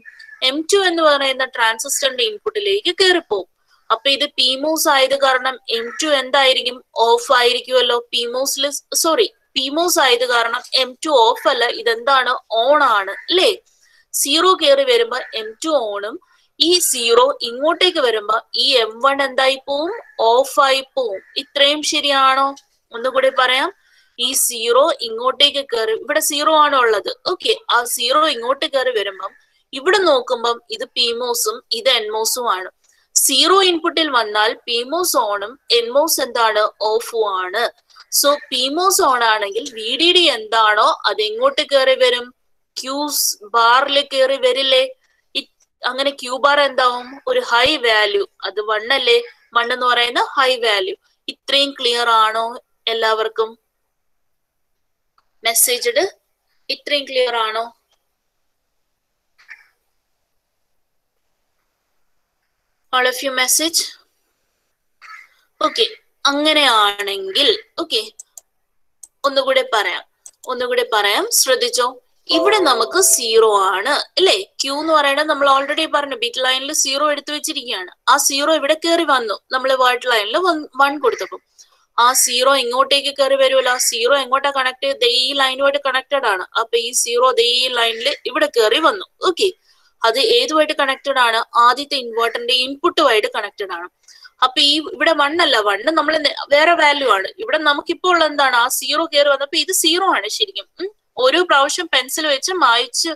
M2 എന്ന് പറയുന്ന ട്രാൻസിസ്റ്ററിന്റെ ഇൻപുട്ടിലേക്ക് കയറിപ്പോവും. അപ്പൊ ഇത് PMOS ആയത് കാരണം M2 എന്തായിരിക്കും? ഓഫ് ആയിരിക്കുമല്ലോ. PMOS ആയത് കാരണം M2 ഓഫ് അല്ല, ഇതെന്താണ്? ഓൺ ആണ് അല്ലേ? 0 കയറി വരുമ്പോ M2 ഓണും ഈ 0 ഇങ്ങോട്ടേക്ക് വരുമ്പോ ഈ M1 എന്തായി പോവും? ഓഫ് ആയി പോവും. ഇത്രയും ശരിയാണോ? ഒന്നുകൂടി പറയാം. ഈ 0 ഇങ്ങോട്ടേക്ക് കയറി, ഇവിടെ 0 ആണ് ഉള്ളത്. ഓക്കെ, ആ 0 ഇങ്ങോട്ട് കയറി വരുമ്പം ഇവിടെ നോക്കുമ്പം ഇത് PMOSും ഇത് NMOSും ആണ്. 0 ഇൻപുട്ടിൽ വന്നാൽ PMOS ഓണും NMOS എന്താണ്? ഓഫും ആണ്. സോ PMOS ഓൺ ആണെങ്കിൽ VDD എന്താണോ അത് എങ്ങോട്ട് കയറി വരും? ക്യൂ ബാറിൽ കയറി വരില്ലേ? അങ്ങനെ ക്യൂ ബാർ എന്താവും? ഒരു ഹൈ വാല്യൂ. അത് 1 അല്ലേ? 1 എന്ന് പറയുന്ന ഹൈ വാല്യൂ. ഇത്രയും ക്ലിയർ ആണോ എല്ലാവർക്കും? മെസ്സേജ് ഇത്രയും ക്ലിയർ ആണോ? All of you message. Okay, അങ്ങനെയാണെങ്കിൽ ഓക്കെ, ഒന്നുകൂടെ പറയാം, ശ്രദ്ധിച്ചോ. ഇവിടെ നമുക്ക് 0 ആണ് അല്ലേ? ക്യൂ എന്ന് പറയുന്നത് നമ്മൾ ഓൾറെഡി പറഞ്ഞു, ബിറ്റ് ലൈനിൽ 0 എടുത്തു വെച്ചിരിക്കുകയാണ്. ആ 0 ഇവിടെ കയറി വന്നു നമ്മൾ വേർഡ് ലൈനിൽ 1 കൊടുത്തപ്പോൾ. ആ 0 ഇങ്ങോട്ടേക്ക് കയറി വരുമല്ലോ. 0 എങ്ങോട്ടാ കണക്ട് ചെയ്ത്? ഈ ലൈനുമായിട്ട് കണക്റ്റഡ് ആണ്. അപ്പൊ ഈ 0 ഈ ലൈനിൽ ഇവിടെ കയറി വന്നു. ഓക്കെ, അത് ഏതുമായിട്ട് കണക്റ്റഡ് ആണ്? ആദ്യത്തെ ഇൻവെർട്ടറിന്റെ ഇൻപുട്ടുമായിട്ട് കണക്റ്റഡ് ആണ്. അപ്പൊ ഈ ഇവിടെ 1 അല്ല, 1 നമ്മൾ വേറെ വാല്യൂ ആണ്. ഇവിടെ നമുക്കിപ്പോൾ ഉള്ള എന്താണ്, ആ 0 കയറി വന്നപ്പോ ഇത് 0 ആണ് ശരിക്കും. ഓരോ പ്രാവശ്യം പെൻസിൽ വെച്ച് മായ്ച്ച്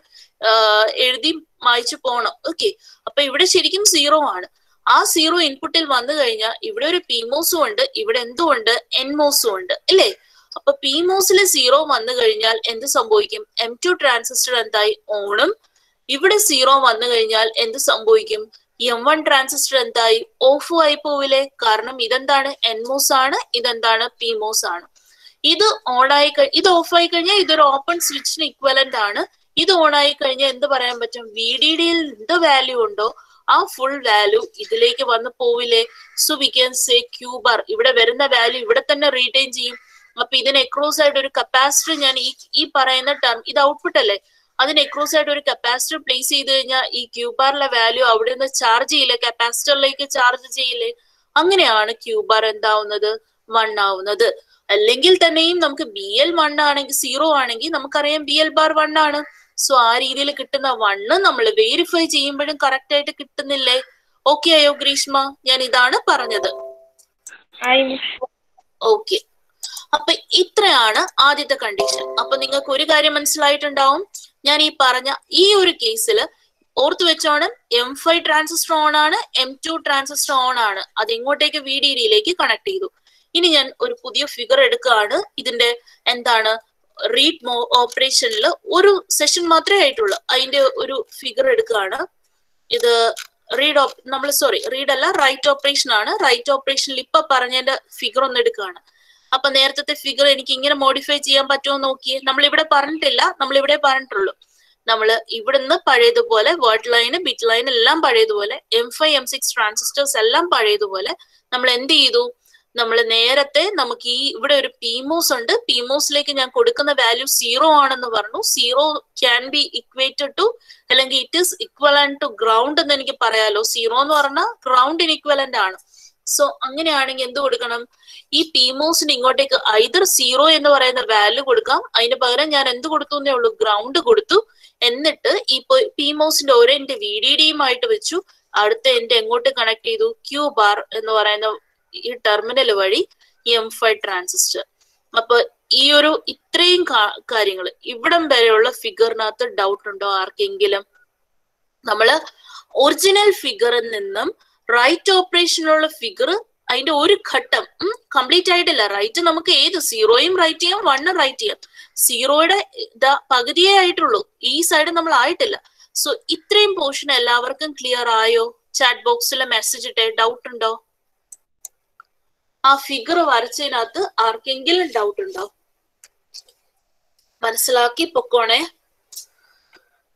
എഴുതി മായ്ച്ചു പോണം. ഓക്കെ, അപ്പൊ ഇവിടെ ശരിക്കും 0 ആണ്. ആ 0 ഇൻപുട്ടിൽ വന്നു കഴിഞ്ഞാൽ ഇവിടെ ഒരു PMOS ഉണ്ട്, ഇവിടെ എന്തുകൊണ്ട് NMOS ഉണ്ട് അല്ലേ? അപ്പൊ PMOSല് 0 വന്നു കഴിഞ്ഞാൽ എന്ത് സംഭവിക്കും? M2 ട്രാൻസിസ്റ്റർ എന്തായി? ഓണും. ഇവിടെ 0 വന്നു കഴിഞ്ഞാൽ എന്ത് സംഭവിക്കും? M1 ട്രാൻസിസ്റ്റർ എന്തായി? ഓഫും ആയി പോവില്ലേ? കാരണം ഇതെന്താണ്? NMOS ആണ്, ഇതെന്താണ്? PMOS ആണ്. ഇത് ഓണായി ഇത് ഓഫ് ആയി കഴിഞ്ഞാൽ ഇതൊരു ഓപ്പൺ സ്വിച്ചിന് ഇക്വലന്റ് ആണ്. ഇത് ഓൺ ആയി കഴിഞ്ഞാൽ എന്ത് പറയാൻ പറ്റും? VDD-യിൽ എന്ത് വാല്യൂ ഉണ്ടോ ആ ഫുൾ വാല്യൂ ഇതിലേക്ക് വന്ന് പോവില്ലേ? So we can say Q bar. ഇവിടെ വരുന്ന വാല്യൂ ഇവിടെ തന്നെ റീറ്റെയിൻ ചെയ്യും. അപ്പൊ ഇതിന് എക്രോസ് ആയിട്ട് ഒരു കപ്പാസിറ്റർ, ഞാൻ ഈ പറയുന്ന ടേം ഇത് ഔട്ട്പുട്ട് അല്ലേ, അതിന് എക്രോസ് ആയിട്ട് ഒരു കപ്പാസിറ്റർ പ്ലേസ് ചെയ്ത് കഴിഞ്ഞാൽ ഈ Q ബാറിലെ വാല്യൂ അവിടെ നിന്ന് ചാർജ് ചെയ്യില്ലേ? കപ്പാസിറ്ററിലേക്ക് ചാർജ് ചെയ്യില്ലേ? അങ്ങനെയാണ് Q bar എന്താവുന്നത്? 1 ആവുന്നത്. അല്ലെങ്കിൽ തന്നെയും നമുക്ക് BL 1 ആണെങ്കിൽ 0 ആണെങ്കിൽ നമുക്കറിയാം BL bar 1 ആണ്. സോ ആ രീതിയിൽ കിട്ടുന്ന 1 നമ്മൾ വെരിഫൈ ചെയ്യുമ്പോഴും കറക്റ്റ് ആയിട്ട് കിട്ടുന്നില്ലേ? ഓക്കെ ആയോ ഗ്രീഷ്മ? ഞാൻ ഇതാണ് പറഞ്ഞത്. ഓക്കെ, അപ്പൊ ഇത്രയാണ് ആദ്യത്തെ കണ്ടീഷൻ. അപ്പൊ നിങ്ങൾക്ക് ഒരു കാര്യം മനസ്സിലായിട്ടുണ്ടാവും. ഞാൻ ഈ പറഞ്ഞ ഈ ഒരു കേസിൽ ഓർത്ത് വെച്ചോണം, M5 ട്രാൻസിസ്റ്റർ ഓൺ ആണ്, M2 ട്രാൻസിസ്റ്റർ ഓൺ ആണ്. അത് എങ്ങോട്ടേക്ക്? VDD-യിലേക്ക് കണക്ട് ചെയ്തു. ഇനി ഞാൻ ഒരു പുതിയ ഫിഗർ എടുക്കുകയാണ്. ഇതിന്റെ എന്താണ്, റീഡ് ഓപ്പറേഷനിൽ ഒരു സെഷൻ മാത്രമേ ആയിട്ടുള്ളൂ. അതിന്റെ ഒരു ഫിഗർ എടുക്കുകയാണ്. ഇത് റീഡ് അല്ല, റൈറ്റ് ഓപ്പറേഷൻ ആണ്. റൈറ്റ് ഓപ്പറേഷനിൽ ഇപ്പൊ പറഞ്ഞതിന്റെ ഫിഗർ ഒന്ന് എടുക്കുകയാണ്. അപ്പൊ നേരത്തെ ഫിഗർ എനിക്ക് ഇങ്ങനെ മോഡിഫൈ ചെയ്യാൻ പറ്റുമോ നോക്കിയേ. നമ്മളിവിടെ പറഞ്ഞിട്ടില്ല, നമ്മളിവിടെ പറഞ്ഞിട്ടുള്ളൂ. നമ്മള് ഇവിടുന്ന് പഴയതുപോലെ വേർഡ് ലൈന്, ബിറ്റ് ലൈൻ എല്ലാം പഴയതുപോലെ, M5 M6 ട്രാൻസിസ്റ്റേഴ്സ് എല്ലാം പഴയതുപോലെ നമ്മൾ എന്ത് ചെയ്തു? നമ്മൾ നേരത്തെ നമുക്ക് ഇവിടെ ഒരു PMOS ഉണ്ട്. PMOSലേക്ക് ഞാൻ കൊടുക്കുന്ന വാല്യൂ 0 ആണെന്ന് പറഞ്ഞു. 0 ക്യാൻ ബി ഇക്വേറ്റഡ് ടു, അല്ലെങ്കിൽ it is equivalent to ground എന്ന് എനിക്ക് പറയാലോ. 0 എന്ന് പറഞ്ഞാൽ ഗ്രൗണ്ടിന് ഇക്വലന്റ് ആണ്. സോ അങ്ങനെയാണെങ്കിൽ എന്ത് കൊടുക്കണം? ഈ PMOSന് ഇങ്ങോട്ടേക്ക് ഐദർ 0 എന്ന് പറയുന്ന വാല്യൂ കൊടുക്കാം. അതിന് പകരം ഞാൻ എന്ത് കൊടുത്തു എന്നേ ഉള്ളൂ? ഗ്രൗണ്ട് കൊടുത്തു. എന്നിട്ട് ഈ PMOSന്റെ ഒരു എന്റെ VDD-യുമായിട്ട് വെച്ചു, അടുത്ത എന്റെ എങ്ങോട്ട് കണക്ട് ചെയ്തു? Q bar എന്ന് പറയുന്ന ഈ ടെർമിനൽ വഴി M5 ട്രാൻസിസ്റ്റർ. അപ്പൊ ഈ ഒരു ഇത്രയും കാര്യങ്ങൾ ഇവിടം വരെയുള്ള ഫിഗറിനകത്ത് ഡൗട്ട് ഉണ്ടോ ആർക്കെങ്കിലും? നമ്മള് ഒറിജിനൽ ഫിഗറിൽ നിന്നും റൈറ്റ് ഓപ്പറേഷനുള്ള ഫിഗർ അതിന്റെ ഒരു ഘട്ടം കംപ്ലീറ്റ് ആയിട്ടില്ല. റൈറ്റ് നമുക്ക് ഏത് 0യും റൈറ്റ് ചെയ്യാം, 1 റൈറ്റ് ചെയ്യാം. 0യുടെ പകുതിയേ ആയിട്ടുള്ളൂ, ഈ സൈഡ് നമ്മൾ ആയിട്ടില്ല. സോ ഇത്രയും പോർഷൻ എല്ലാവർക്കും ക്ലിയർ ആയോ? ചാറ്റ് ബോക്സിൽ മെസ്സേജ് ഇട്ടേ. ഡൗട്ട് ഉണ്ടോ? ആ ഫിഗർ വരച്ചതിനകത്ത് ആർക്കെങ്കിലും ഡൗട്ട് ഉണ്ടോ? മനസ്സിലാക്കി പൊക്കോണേ.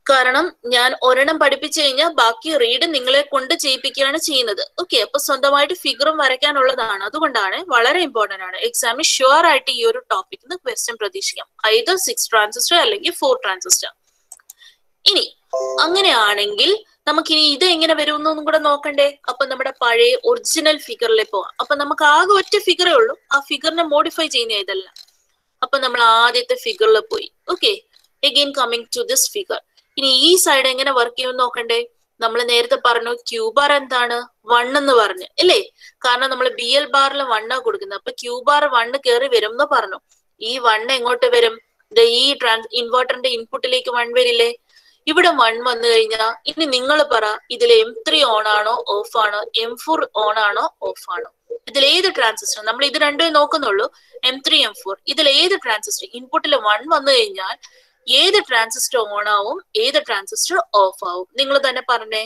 കാരണം ഞാൻ ഒരെണ്ണം പഠിപ്പിച്ചു കഴിഞ്ഞാൽ ബാക്കി റീഡ് നിങ്ങളെ കൊണ്ട് ചെയ്യിപ്പിക്കുകയാണ് ചെയ്യുന്നത്. ഓക്കെ, അപ്പൊ സ്വന്തമായിട്ട് ഫിഗറും വരയ്ക്കാനുള്ളതാണ്. അതുകൊണ്ടാണ് വളരെ ഇമ്പോർട്ടന്റ് ആണ്. എക്സാമിന് ഷുവർ ആയിട്ട് ഈ ഒരു ടോപ്പിക്കിന് ക്വസ്റ്റ്യൻ പ്രതീക്ഷിക്കാം. ഐദർ 6 ട്രാൻസിസ്റ്റർ അല്ലെങ്കിൽ 4 ട്രാൻസിസ്റ്റർ. ഇനി അങ്ങനെയാണെങ്കിൽ നമുക്കിനി ഇത് എങ്ങനെ വരും എന്നും കൂടെ നോക്കണ്ടേ? അപ്പൊ നമ്മുടെ പഴയ ഒറിജിനൽ ഫിഗറിലേക്ക് പോവാം. അപ്പൊ നമുക്ക് ആകെ ഒറ്റ ഫിഗറേ ഉള്ളൂ, ആ ഫിഗറിനെ മോഡിഫൈ ചെയ്യുന്ന ഇതല്ല. അപ്പൊ നമ്മൾ ആദ്യത്തെ ഫിഗറിൽ പോയി. Okay, again coming to this figure. ഇനി ഈ സൈഡ് എങ്ങനെ വർക്ക് ചെയ്യുമെന്ന് നോക്കണ്ടേ? നമ്മൾ നേരത്തെ പറഞ്ഞു Q bar എന്താണ്? 1 എന്ന് പറഞ്ഞു അല്ലേ? കാരണം നമ്മൾ BL ബാറിൽ 1 കൊടുക്കുന്നത്. അപ്പൊ Q bar 1 കയറി വരും എന്ന് പറഞ്ഞു. ഈ 1 എങ്ങോട്ട് വരും? ഈ ഇൻവെർട്ടറിന്റെ ഇൻപുട്ടിലേക്ക് 1 വരില്ലേ? ഇവിടെ 1 വന്നു കഴിഞ്ഞാൽ ഇനി നിങ്ങൾ പറ, ഇതിൽ M3 ഓൺ ആണോ ഓഫ് ആണോ? M4 ഓൺ ആണോ ഓഫ് ആണോ? ഇതിൽ ഏത് ട്രാൻസിസ്റ്റർ? നമ്മൾ ഇത് രണ്ടും നോക്കുന്നുള്ളൂ, M3 M4. ഇതിൽ ഏത് ട്രാൻസിസ്റ്റർ? ഇൻപുട്ടിൽ 1 വന്നു കഴിഞ്ഞാൽ ഏത് ട്രാൻസിസ്റ്റർ ഓൺ ആവും, ഏത് ട്രാൻസിസ്റ്റർ ഓഫ് ആവും? നിങ്ങൾ തന്നെ പറഞ്ഞേ.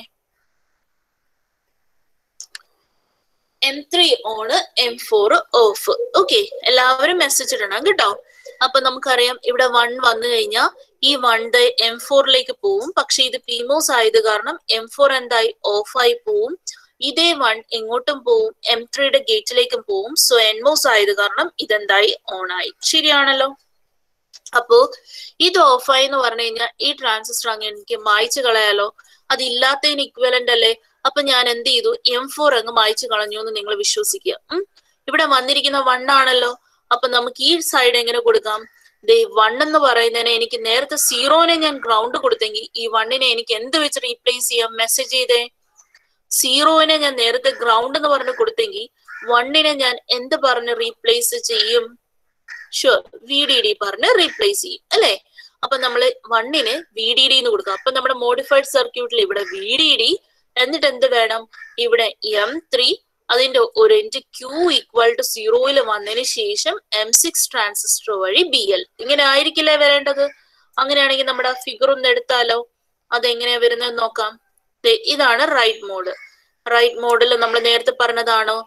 M3 on, M4 of. Okay, എല്ലാവരും മെസ്സേജ് ഇടണം കേട്ടോ. അപ്പൊ നമുക്കറിയാം ഇവിടെ 1 വന്നു കഴിഞ്ഞാൽ ഈ 1 M4ലേക്ക് പോവും. പക്ഷെ ഇത് PMOS ആയത് കാരണം M4 എന്തായി? ഓഫ് ആയി പോവും. ഇതേ 1 എങ്ങോട്ടും പോവും? M3യുടെ ഗേറ്റിലേക്കും പോവും. സോ NMOS ആയത് കാരണം ഇതെന്തായി? ഓൺ ആയി. ശരിയാണല്ലോ? അപ്പോ ഇത് ഓഫായി എന്ന് പറഞ്ഞു കഴിഞ്ഞാൽ ഈ ട്രാൻസിസ്റ്റർ അങ്ങ് എനിക്ക് മായ്ച്ചു കളയാലോ. അത് ഇല്ലാത്തതിന് ഇക്വലന്റ് അല്ലേ? അപ്പൊ ഞാൻ എന്ത് ചെയ്തു? M4 അങ്ങ് മായ്ച്ചു കളഞ്ഞു എന്ന് നിങ്ങൾ വിശ്വസിക്കുക. ഇവിടെ വന്നിരിക്കുന്ന 1 ആണല്ലോ. അപ്പൊ നമുക്ക് ഈ സൈഡ് എങ്ങനെ കൊടുക്കാം? 1 എന്ന് പറയുന്നതിനെ എനിക്ക് നേരത്തെ 0നെ ഞാൻ ഗ്രൗണ്ട് കൊടുത്തെങ്കിൽ ഈ 1നെ എനിക്ക് എന്ത് വെച്ച് റീപ്ലേസ് ചെയ്യാം? മെസ്സേജ് ചെയ്തേ. സീറോനെ ഞാൻ നേരത്തെ ഗ്രൗണ്ട് എന്ന് പറഞ്ഞ് കൊടുത്തെങ്കിൽ 1നെ ഞാൻ എന്ത് പറഞ്ഞ് റീപ്ലേസ് ചെയ്യും? ഷുവർ, VDD പറഞ്ഞ് റീപ്ലേസ് ചെയ്യും അല്ലെ? അപ്പൊ നമ്മൾ 1ന് VDD എന്ന് കൊടുക്കുക. അപ്പൊ നമ്മുടെ മോഡിഫൈഡ് സർക്യൂട്ടിൽ ഇവിടെ VDD, എന്നിട്ട് എന്ത് വേണം? ഇവിടെ M3, അതിന്റെ ഒരു എൻഡ് Q ഈക്വൽ ടു 0 വന്നതിന് ശേഷം M6 ട്രാൻസിസ്റ്റർ വഴി BL. ഇങ്ങനെ ആയിരിക്കില്ലേ വരേണ്ടത്? അങ്ങനെയാണെങ്കിൽ നമ്മുടെ ഫിഗർ ഒന്ന് എടുത്താലോ? അതെങ്ങനെയാ വരുന്നത് നോക്കാം. ഇതാണ് റൈറ്റ് മോഡ്. റൈറ്റ് മോഡിൽ നമ്മൾ നേരത്തെ പറഞ്ഞതാണോ?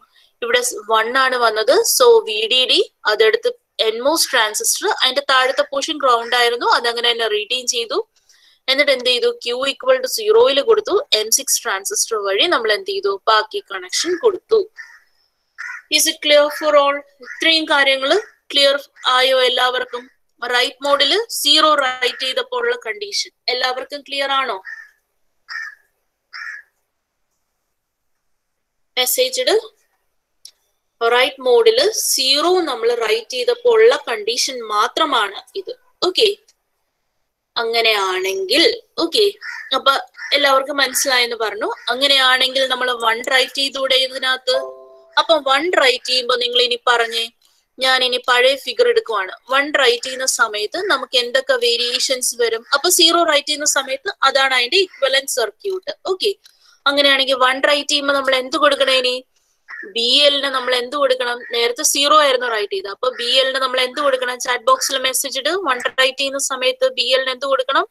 ഇവിടെ 1 ആണ് വന്നത്. സോ VDD അതെടുത്ത് NMOS ട്രാൻസിസ്റ്റർ, അതിന്റെ താഴത്തെ പോർഷൻ ഗ്രൗണ്ട് ആയിരുന്നു, അതങ്ങനെ തന്നെ റീറ്റെയിൻ ചെയ്തു. എന്നിട്ട് എന്ത് ചെയ്തു? Q ഈക്വൽ ടു 0 കൊടുത്തു. M6 ട്രാൻസിസ്റ്റർ വഴി നമ്മൾ എന്ത് ചെയ്തു? ബാക്കി കണക്ഷൻ കൊടുത്തു. Is it clear for all? ഇത്രയും കാര്യങ്ങൾ ക്ലിയർ ആയോ എല്ലാവർക്കും? റൈറ്റ് മോഡിൽ 0 റൈറ്റ് ചെയ്തപ്പോൾ ഉള്ള കണ്ടീഷൻ എല്ലാവർക്കും ക്ലിയർ ആണോ? മെസ്സേജ് റൈറ്റ് മോഡിൽ 0 നമ്മൾ റൈറ്റ് ചെയ്തപ്പോൾ ഉള്ള കണ്ടീഷൻ മാത്രമാണ് ഇത്. ഓക്കെ, അങ്ങനെയാണെങ്കിൽ ഓക്കെ, അപ്പൊ എല്ലാവർക്കും മനസ്സിലായെന്ന് പറഞ്ഞു. അങ്ങനെയാണെങ്കിൽ നമ്മൾ 1 റൈറ്റ് ചെയ്തൂടെ ഇതിനകത്ത്? അപ്പൊ 1 റൈറ്റ് ചെയ്യുമ്പോൾ നിങ്ങൾ ഇനി പറഞ്ഞേ, ഞാൻ ഇനി പഴയ ഫിഗർ എടുക്കുവാണ്. 1 റൈറ്റ് ചെയ്യുന്ന സമയത്ത് നമുക്ക് എന്തൊക്കെ വേരിയേഷൻസ് വരും? അപ്പൊ 0 റൈറ്റ് ചെയ്യുന്ന സമയത്ത് അതാണ് അതിന്റെ ഇക്വലന്റ് സർക്യൂട്ട്. ഓക്കെ, അങ്ങനെയാണെങ്കിൽ 1 റൈറ്റ് ചെയ്യുമ്പോൾ നമ്മൾ എന്ത് കൊടുക്കണം? ഇനി BLന് നമ്മൾ എന്ത് കൊടുക്കണം? നേരത്തെ 0 ആയിരുന്നു റൈറ്റ് ചെയ്തത്. അപ്പൊ BLന് നമ്മൾ എന്ത് കൊടുക്കണം? ചാറ്റ് ബോക്സിൽ മെസ്സേജ് ഇട്. 1 റൈറ്റ് ചെയ്യുന്ന സമയത്ത് BLന് എന്ത് കൊടുക്കണം?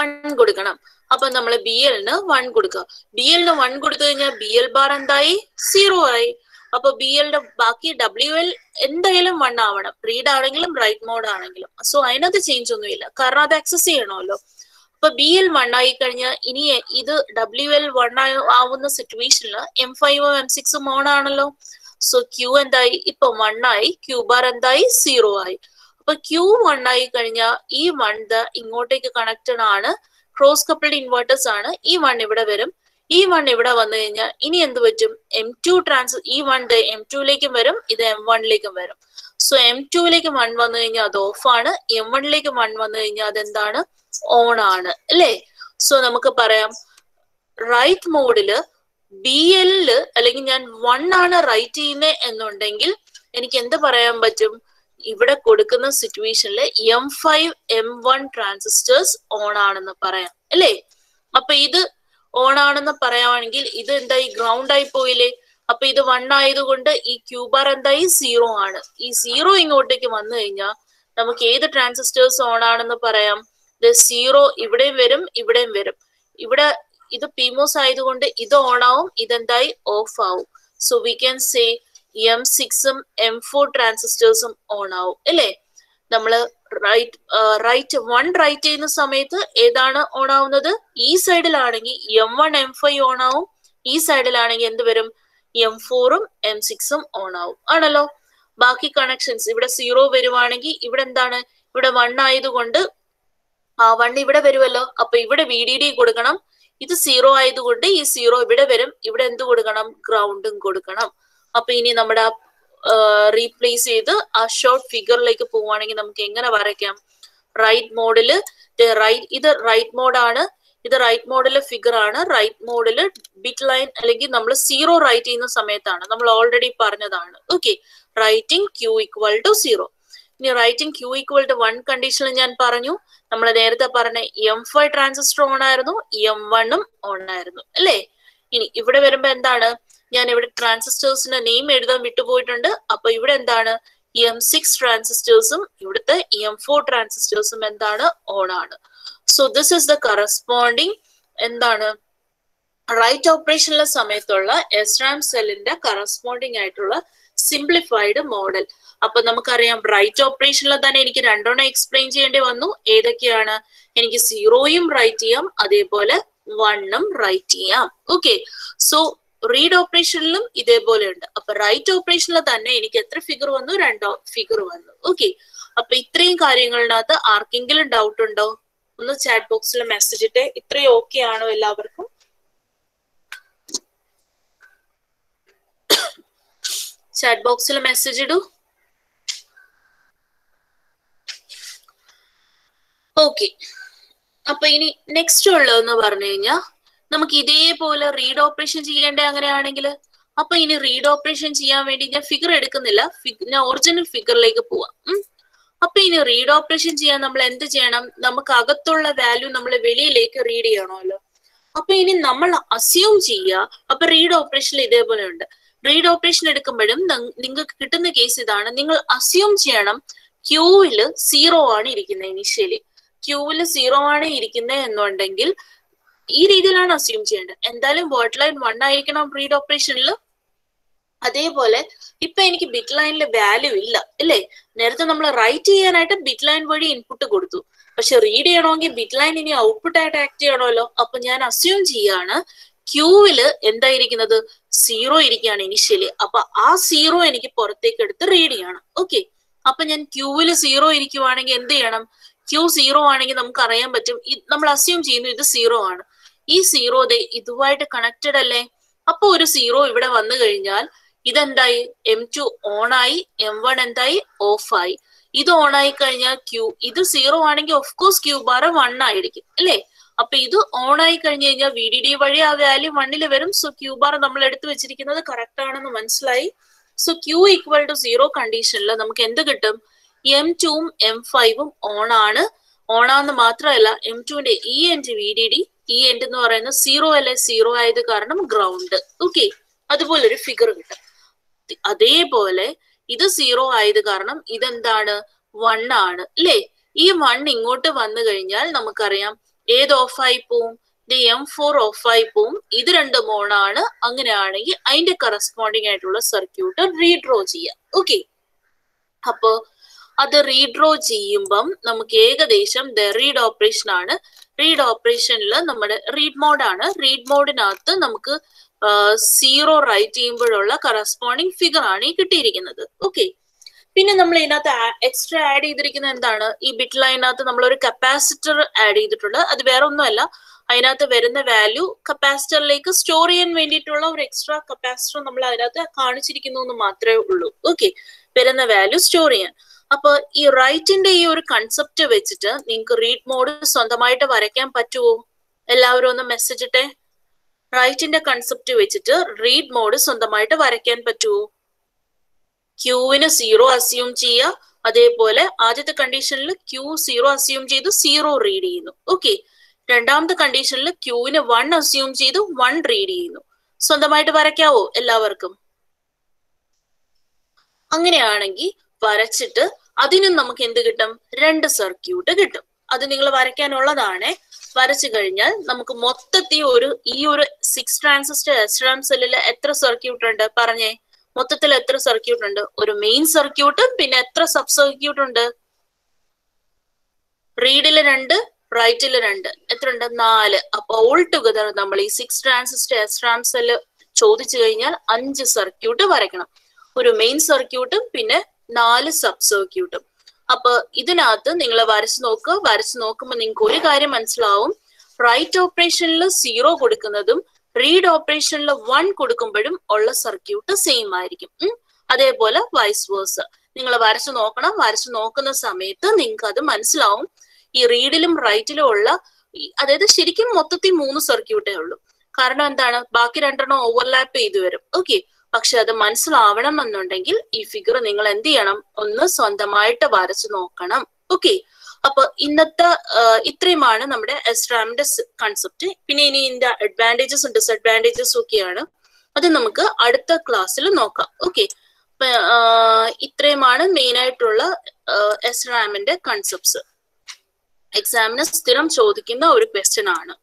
1 കൊടുക്കണം. അപ്പൊ നമ്മൾ BLന് 1 കൊടുക്കുക. BLന് 1 കൊടുത്തു കഴിഞ്ഞാൽ BL ബാർ എന്തായി? 0 ആയി. അപ്പൊ BLന്റെ ബാക്കി WL എന്തായാലും 1 ആവണം, റീഡ് ആണെങ്കിലും റൈറ്റ് മോഡ് ആണെങ്കിലും. സോ അതിനകത്ത് ചേഞ്ച് ഒന്നുമില്ല, കാരണം അത് ആക്സസ് ചെയ്യണമല്ലോ. അപ്പൊ BL 1 ആയി കഴിഞ്ഞാൽ ഇനി ഇത് WL 1 ആവുന്ന സിറ്റുവേഷനിൽ M5ഉം M6ഉം ഓൺ ആണല്ലോ. സോ Q എന്തായി? ഇപ്പൊ 1 ആയി. Q ബാർ എന്തായി? 0 ആയി. അപ്പൊ Q 1 ആയി കഴിഞ്ഞാൽ ഈ 1 ഇങ്ങോട്ടേക്ക് കണക്റ്റഡ് ആണ്, ക്രോസ് കപ്പിൾഡ് ഇൻവേർട്ടേഴ്സ് ആണ്. ഈ 1 ഇവിടെ വരും. ഈ 1 ഇവിടെ വന്നു കഴിഞ്ഞാൽ ഇനി എന്ത് പറ്റും? M2 ഈ 1 M2ലേക്കും വരും, ഇത് M1ലേക്കും വരും. സോ M2ലേക്ക് 1 വന്നു കഴിഞ്ഞാൽ അത് ഓഫ് ആണ്, M1ലേക്ക് 1 വന്നു കഴിഞ്ഞാൽ അതെന്താണ്? ഓൺ ആണ് അല്ലേ? സോ നമുക്ക് പറയാം റൈറ്റ് മോഡില് BL അല്ലെങ്കിൽ ഞാൻ 1 ആണ് റൈറ്റ് ചെയ്യുന്നത് എന്നുണ്ടെങ്കിൽ എനിക്ക് എന്ത് പറയാൻ പറ്റും? ഇവിടെ കൊടുക്കുന്ന സിറ്റുവേഷനിൽ M5 M1 ട്രാൻസിസ്റ്റേഴ്സ് ഓൺ ആണെന്ന് പറയാം അല്ലേ? അപ്പൊ ഇത് ഓൺ ആണെന്ന് പറയാണെങ്കിൽ ഇത് എന്തായി? ഗ്രൗണ്ട് ആയി പോയില്ലേ? അപ്പൊ ഇത് 1 ആയതുകൊണ്ട് ഈ Q ബാർ എന്തായി? 0 ആണ്. ഈ 0 ഇങ്ങോട്ടേക്ക് വന്നു കഴിഞ്ഞാൽ നമുക്ക് ഏത് ട്രാൻസിസ്റ്റേഴ്സ് ഓൺ ആണെന്ന് പറയാം? 0 ഇവിടെയും വരും, ഇവിടെയും വരും. ഇവിടെ ഇത് PMOS ആയതുകൊണ്ട് ഇത് ഓൺ ആവും, ഇതെന്തായി? ഓഫ് ആവും. സോ വി ക്യാൻ സേ M6ഉം M4 ട്രാൻസിസ്റ്റേഴ്സും ഓൺ ആവും അല്ലേ? നമ്മള് റൈറ്റ് 1 റൈറ്റ് ചെയ്യുന്ന സമയത്ത് ഏതാണ് ഓൺ ആവുന്നത്? ഈ സൈഡിലാണെങ്കിൽ M1 M5 ഓൺ ആവും, ഈ സൈഡിലാണെങ്കിൽ എന്ത് വരും? M4ഉം M6ഉം ഓൺ ആവും ആണല്ലോ. ബാക്കി കണക്ഷൻസ് ഇവിടെ 0 വരുവാണെങ്കിൽ ഇവിടെ എന്താണ്? ഇവിടെ 1 ആയതുകൊണ്ട് 1 ഇവിടെ വരുമല്ലോ. അപ്പൊ ഇവിടെ VDD കൊടുക്കണം. ഇത് 0 ആയതുകൊണ്ട് ഈ 0 ഇവിടെ വരും. ഇവിടെ എന്ത് കൊടുക്കണം? ഗ്രൗണ്ടും കൊടുക്കണം. അപ്പൊ ഇനി നമ്മുടെ റീപ്ലേസ് ചെയ്ത് ആ ഷോർട്ട് ഫിഗറിലേക്ക് പോവുകയാണെങ്കിൽ നമുക്ക് എങ്ങനെ വരയ്ക്കാം? റൈറ്റ് മോഡില് ഇത് റൈറ്റ് മോഡാണ്, ഇത് റൈറ്റ് മോഡിലെ ഫിഗർ ആണ്. റൈറ്റ് മോഡില് ബിറ്റ് ലൈൻ അല്ലെങ്കിൽ നമ്മൾ 0 റൈറ്റ് ചെയ്യുന്ന സമയത്താണ്, നമ്മൾ ഓൾറെഡി പറഞ്ഞതാണ്. Okay, writing Q equal to 0. ഇനി റൈറ്റിംഗ് Q ഈക്വൽ ടു 1 കണ്ടീഷനിൽ ഞാൻ പറഞ്ഞു, നമ്മൾ നേരത്തെ പറഞ്ഞ M5 ട്രാൻസിസ്റ്റർ ഓൺ ആയിരുന്നു, M1ഉം ഓൺ ആയിരുന്നു അല്ലേ? ഇനി ഇവിടെ വരുമ്പോ എന്താണ്? ഞാൻ ഇവിടെ ട്രാൻസിസ്റ്റേഴ്സിന്റെ നെയിം എഴുതാൻ വിട്ടുപോയിട്ടുണ്ട്. അപ്പൊ ഇവിടെ എന്താണ്? M6 ട്രാൻസിസ്റ്റേഴ്സും ഇവിടുത്തെ M4 ട്രാൻസിസ്റ്റേഴ്സും എന്താണ്? ഓൺ ആണ്. So this is the corresponding എന്താണ്? റൈറ്റ് ഓപ്പറേഷനിലെ സമയത്തുള്ള SRAM സെല്ലിന്റെ കറസ്പോണ്ടിങ് ആയിട്ടുള്ള സിംപ്ലിഫൈഡ് മോഡൽ. അപ്പൊ നമുക്കറിയാം റൈറ്റ് ഓപ്പറേഷനിൽ തന്നെ എനിക്ക് 2 എക്സ്പ്ലെയിൻ ചെയ്യേണ്ടി വന്നു. ഏതൊക്കെയാണ്? എനിക്ക് 0യും റൈറ്റ് ചെയ്യാം, അതേപോലെ 1ഉം റൈറ്റ് ചെയ്യാം. ഓക്കെ, സോ റീഡ് ഓപ്പറേഷനിലും ഇതേപോലെ ഉണ്ട്. അപ്പൊ റൈറ്റ് ഓപ്പറേഷനിൽ തന്നെ എനിക്ക് എത്ര ഫിഗർ വന്നു? 2 ഫിഗർ വന്നു. ഓക്കെ, അപ്പൊ ഇത്രയും കാര്യങ്ങളിനകത്ത് ആർക്കെങ്കിലും ഡൗട്ട് ഉണ്ടോ? ഒന്ന് ചാറ്റ് ബോക്സിൽ മെസ്സേജ് ഇട്ടേ. ഇത്രയും ഓക്കെ ആണോ എല്ലാവർക്കും? ചാറ്റ് ബോക്സിൽ മെസ്സേജ് ഇടൂ. ഓക്കെ, അപ്പൊ ഇനി നെക്സ്റ്റ് ഉള്ളതെന്ന് പറഞ്ഞു കഴിഞ്ഞാൽ നമുക്ക് ഇതേപോലെ റീഡ് ഓപ്പറേഷൻ ചെയ്യേണ്ടേ അങ്ങനെയാണെങ്കിൽ? അപ്പൊ ഇനി റീഡ് ഓപ്പറേഷൻ ചെയ്യാൻ വേണ്ടി ഞാൻ ഫിഗർ എടുക്കുന്നില്ല, ഞാൻ ഒറിജിനൽ ഫിഗറിലേക്ക് പോവാം. അപ്പൊ ഇനി റീഡ് ഓപ്പറേഷൻ ചെയ്യാൻ നമ്മൾ എന്ത് ചെയ്യണം? നമുക്ക് അകത്തുള്ള വാല്യൂ നമ്മൾ വെളിയിലേക്ക് റീഡ് ചെയ്യണമല്ലോ. അപ്പൊ ഇനി നമ്മൾ അസ്യൂം ചെയ്യുക. അപ്പൊ റീഡ് ഓപ്പറേഷനിൽ ഇതേപോലെ ഉണ്ട്. റീഡ് ഓപ്പറേഷൻ എടുക്കുമ്പോഴും നിങ്ങൾക്ക് കിട്ടുന്ന കേസ് ഇതാണ്. നിങ്ങൾ അസ്യൂം ചെയ്യണം ക്യൂവില് 0 ആണ് ഇരിക്കുന്നത്. ഇനിഷ്യലി ക്യൂവില് 0 ആണ് ഇരിക്കുന്നത് എന്നുണ്ടെങ്കിൽ ഈ രീതിയിലാണ് അസ്യൂം ചെയ്യേണ്ടത്. എന്തായാലും വേർഡ് ലൈൻ 1 ആയിരിക്കണം റീഡ് ഓപ്പറേഷനിൽ. അതേപോലെ ഇപ്പൊ എനിക്ക് ബിറ്റ് ലൈനിൽ വാല്യൂ ഇല്ല അല്ലേ? നേരത്തെ നമ്മൾ റൈറ്റ് ചെയ്യാനായിട്ട് ബിറ്റ് ലൈൻ വഴി ഇൻപുട്ട് കൊടുത്തു. പക്ഷെ റീഡ് ചെയ്യണമെങ്കിൽ ബിറ്റ് ലൈൻ ഇനി ഔട്ട്പുട്ട് ആയിട്ട് ആക്ട് ചെയ്യണമല്ലോ. അപ്പൊ ഞാൻ അസ്യൂം ചെയ്യാണ് ക്യൂവില് എന്തായിരിക്കുന്നത്? 0 ഇരിക്കുകയാണ് ഇനിഷ്യലി. അപ്പൊ ആ 0 എനിക്ക് പുറത്തേക്ക് എടുത്ത് റീഡ് ചെയ്യണം. ഓക്കെ, അപ്പൊ ഞാൻ ക്യൂവില് 0 ഇരിക്കുവാണെങ്കിൽ എന്ത് ചെയ്യണം? ക്യൂ 0 ആണെങ്കിൽ നമുക്ക് അറിയാൻ പറ്റും, നമ്മൾ അസ്യൂം ചെയ്യുന്നു ഇത് 0 ആണ്. ഈ 0 ഇതുമായിട്ട് കണക്റ്റഡ് അല്ലേ? അപ്പൊ ഒരു 0 ഇവിടെ വന്നു കഴിഞ്ഞാൽ ഇതെന്തായി? M2 ഓൺ ആയി, M1 എന്തായി? ഓഫ് ആയി. ഇത് ഓൺ ആയി കഴിഞ്ഞാൽ ഇത് 0 ആണെങ്കിൽ ഓഫ് കോഴ്സ് ക്യൂ ബാർ 1 ആയിരിക്കും അല്ലേ? അപ്പൊ ഇത് ഓൺ ആയി കഴിഞ്ഞു കഴിഞ്ഞാൽ VDD വഴി ആ വാല്യൂ 1 വരും. സോ ക്യൂ ബാർ നമ്മൾ എടുത്തു വെച്ചിരിക്കുന്നത് കറക്റ്റ് ആണെന്ന് മനസ്സിലായി. സോ Q ഈക്വൽ ടു 0 കണ്ടീഷനിൽ നമുക്ക് എന്ത് കിട്ടും? M2ഉം M5ഉം ഓൺ ആണ്. ഓണാന്ന് മാത്രമല്ല M2ന്റെ ഈ എൻഡ് VDD, ഈ എൻഡ് എന്ന് പറയുന്നത് 0 അല്ലെ? 0 ആയത് കാരണം ഗ്രൗണ്ട്. ഓക്കെ, അതുപോലെ ഒരു ഫിഗർ കിട്ടും. അതേപോലെ ഇത് 0 ആയത് കാരണം ഇതെന്താണ്? 1 ആണ് അല്ലേ? ഈ 1 ഇങ്ങോട്ട് വന്നു കഴിഞ്ഞാൽ നമുക്കറിയാം ഏത് ഓഫായി പോവും? M4 ഓഫായി പോവും. ഇത് രണ്ടും ഓൺ ആണ്. അങ്ങനെയാണെങ്കിൽ അതിന്റെ കറസ്പോണ്ടിങ് ആയിട്ടുള്ള സർക്യൂട്ട് റീഡ്രോ ചെയ്യാം. ഓക്കെ, അപ്പോ അത് റീഡ്രോ ചെയ്യുമ്പം നമുക്ക് ഏകദേശം റീഡ് ഓപ്പറേഷൻ ആണ്. റീഡ് ഓപ്പറേഷനിൽ നമ്മുടെ റീഡ് മോഡാണ്. റീഡ് മോഡിനകത്ത് നമുക്ക് 0 റൈറ്റ് ചെയ്യുമ്പോഴുള്ള കറസ്പോണ്ടിങ് ഫിഗർ ആണ് ഈ കിട്ടിയിരിക്കുന്നത്. ഓക്കെ, പിന്നെ നമ്മൾ ഇതിനകത്ത് എക്സ്ട്രാ ആഡ് ചെയ്തിരിക്കുന്നത് എന്താണ്? ഈ ബിറ്റ് ലൈനകത്ത് നമ്മൾ ഒരു കപ്പാസിറ്റർ ആഡ് ചെയ്തിട്ടുണ്ട്. അത് വേറെ ഒന്നുമല്ല, അതിനകത്ത് വരുന്ന വാല്യൂ കപ്പാസിറ്ററിലേക്ക് സ്റ്റോർ ചെയ്യാൻ വേണ്ടിയിട്ടുള്ള ഒരു എക്സ്ട്രാ കപ്പാസിറ്റർ നമ്മൾ അതിനകത്ത് കാണിച്ചിരിക്കുന്നു എന്ന് മാത്രമേ ഉള്ളൂ. ഓക്കെ, വരുന്ന വാല്യൂ സ്റ്റോർ ചെയ്യാൻ. അപ്പൊ ഈ റൈറ്റിന്റെ ഈ ഒരു കൺസെപ്റ്റ് വെച്ചിട്ട് നിങ്ങൾക്ക് റീഡ് മോഡ് സ്വന്തമായിട്ട് വരയ്ക്കാൻ പറ്റുമോ? എല്ലാവരും ഒന്ന് മെസ്സേജ് ഇട്ടെ. റൈറ്റിന്റെ കൺസെപ്റ്റ് വെച്ചിട്ട് റീഡ് മോഡ് സ്വന്തമായിട്ട് വരയ്ക്കാൻ പറ്റുമോ? ക്യൂവിന് 0 അസ്യൂം ചെയ്യുക. അതേപോലെ ആദ്യത്തെ കണ്ടീഷനിൽ Q 0 അസ്യൂം ചെയ്ത് 0 റീഡ് ചെയ്യുന്നു. ഓക്കെ, രണ്ടാമത്തെ കണ്ടീഷനിൽ ക്യൂവിന് 1 അസ്യൂം ചെയ്ത് 1 റീഡ് ചെയ്യുന്നു. സ്വന്തമായിട്ട് വരയ്ക്കാവോ എല്ലാവർക്കും? അങ്ങനെയാണെങ്കിൽ വരച്ചിട്ട് അതിനും നമുക്ക് എന്ത് കിട്ടും? 2 സർക്യൂട്ട് കിട്ടും. അത് നിങ്ങൾ വരയ്ക്കാനുള്ളതാണ്. വരച്ചു കഴിഞ്ഞാൽ നമുക്ക് മൊത്തത്തിൽ ഈ ഒരു 6 ട്രാൻസിസ്റ്റർ SRAM സെല്ലിൽ എത്ര സർക്യൂട്ട് ഉണ്ട് പറഞ്ഞേ? മൊത്തത്തിൽ എത്ര സർക്യൂട്ട് ഉണ്ട്? ഒരു മെയിൻ സർക്യൂട്ടും പിന്നെ എത്ര സബ് സർക്യൂട്ട് ഉണ്ട്? റീഡില് 2, റൈറ്റില് 2, എത്ര ഉണ്ട്? 4. അപ്പൊ ഓൾ ടുഗദർ നമ്മൾ ഈ 6 ട്രാൻസിസ്റ്റർ SRAM സെല്ല് ചോദിച്ചു കഴിഞ്ഞാൽ 5 സർക്യൂട്ട് വരയ്ക്കണം. ഒരു മെയിൻ സർക്യൂട്ടും പിന്നെ 4 സബ് സർക്യൂട്ടും. അപ്പൊ ഇതിനകത്ത് നിങ്ങൾ വരച്ചു നോക്കുക. വരച്ചു നോക്കുമ്പോൾ നിങ്ങൾക്ക് ഒരു കാര്യം മനസ്സിലാവും. റൈറ്റ് ഓപ്പറേഷനിൽ 0 കൊടുക്കുന്നതും റീഡ് ഓപ്പറേഷനിൽ 1 കൊടുക്കുമ്പോഴും ഉള്ള സർക്യൂട്ട് സെയിം ആയിരിക്കും. അതേപോലെ വൈസ് വേഴ്സ നിങ്ങൾ വരച്ചു നോക്കണം. വരച്ചു നോക്കുന്ന സമയത്ത് നിങ്ങൾക്ക് അത് മനസ്സിലാവും. ഈ റീഡിലും റൈറ്റിലും ഉള്ള അതായത് ശരിക്കും മൊത്തത്തിൽ 3 സർക്യൂട്ടേ ഉള്ളൂ. കാരണം എന്താണ്? ബാക്കി 2 ഓവർലാപ്പ് ചെയ്തു വരും. ഓക്കെ, പക്ഷെ അത് മനസ്സിലാവണം എന്നുണ്ടെങ്കിൽ ഈ ഫിഗർ നിങ്ങൾ എന്ത് ചെയ്യണം? ഒന്ന് സ്വന്തമായിട്ട് വരച്ചു നോക്കണം. ഓക്കെ, അപ്പൊ ഇന്നത്തെ ഇത്രയുമാണ് നമ്മുടെ SRAMന്റെ കൺസെപ്റ്റ്. പിന്നെ ഇനി ഇതിന്റെ അഡ്വാൻറ്റേജസും ഡിസഡ്വാൻറ്റേജസും ഒക്കെയാണ്. അത് നമുക്ക് അടുത്ത ക്ലാസ്സിൽ നോക്കാം. ഓക്കെ, ഇത്രയുമാണ് മെയിൻ ആയിട്ടുള്ള SRAMന്റെ കൺസെപ്റ്റ്സ്. എക്സാമിന് സ്ഥിരം ചോദിക്കുന്ന ഒരു ക്വസ്റ്റ്യൻ ആണ്.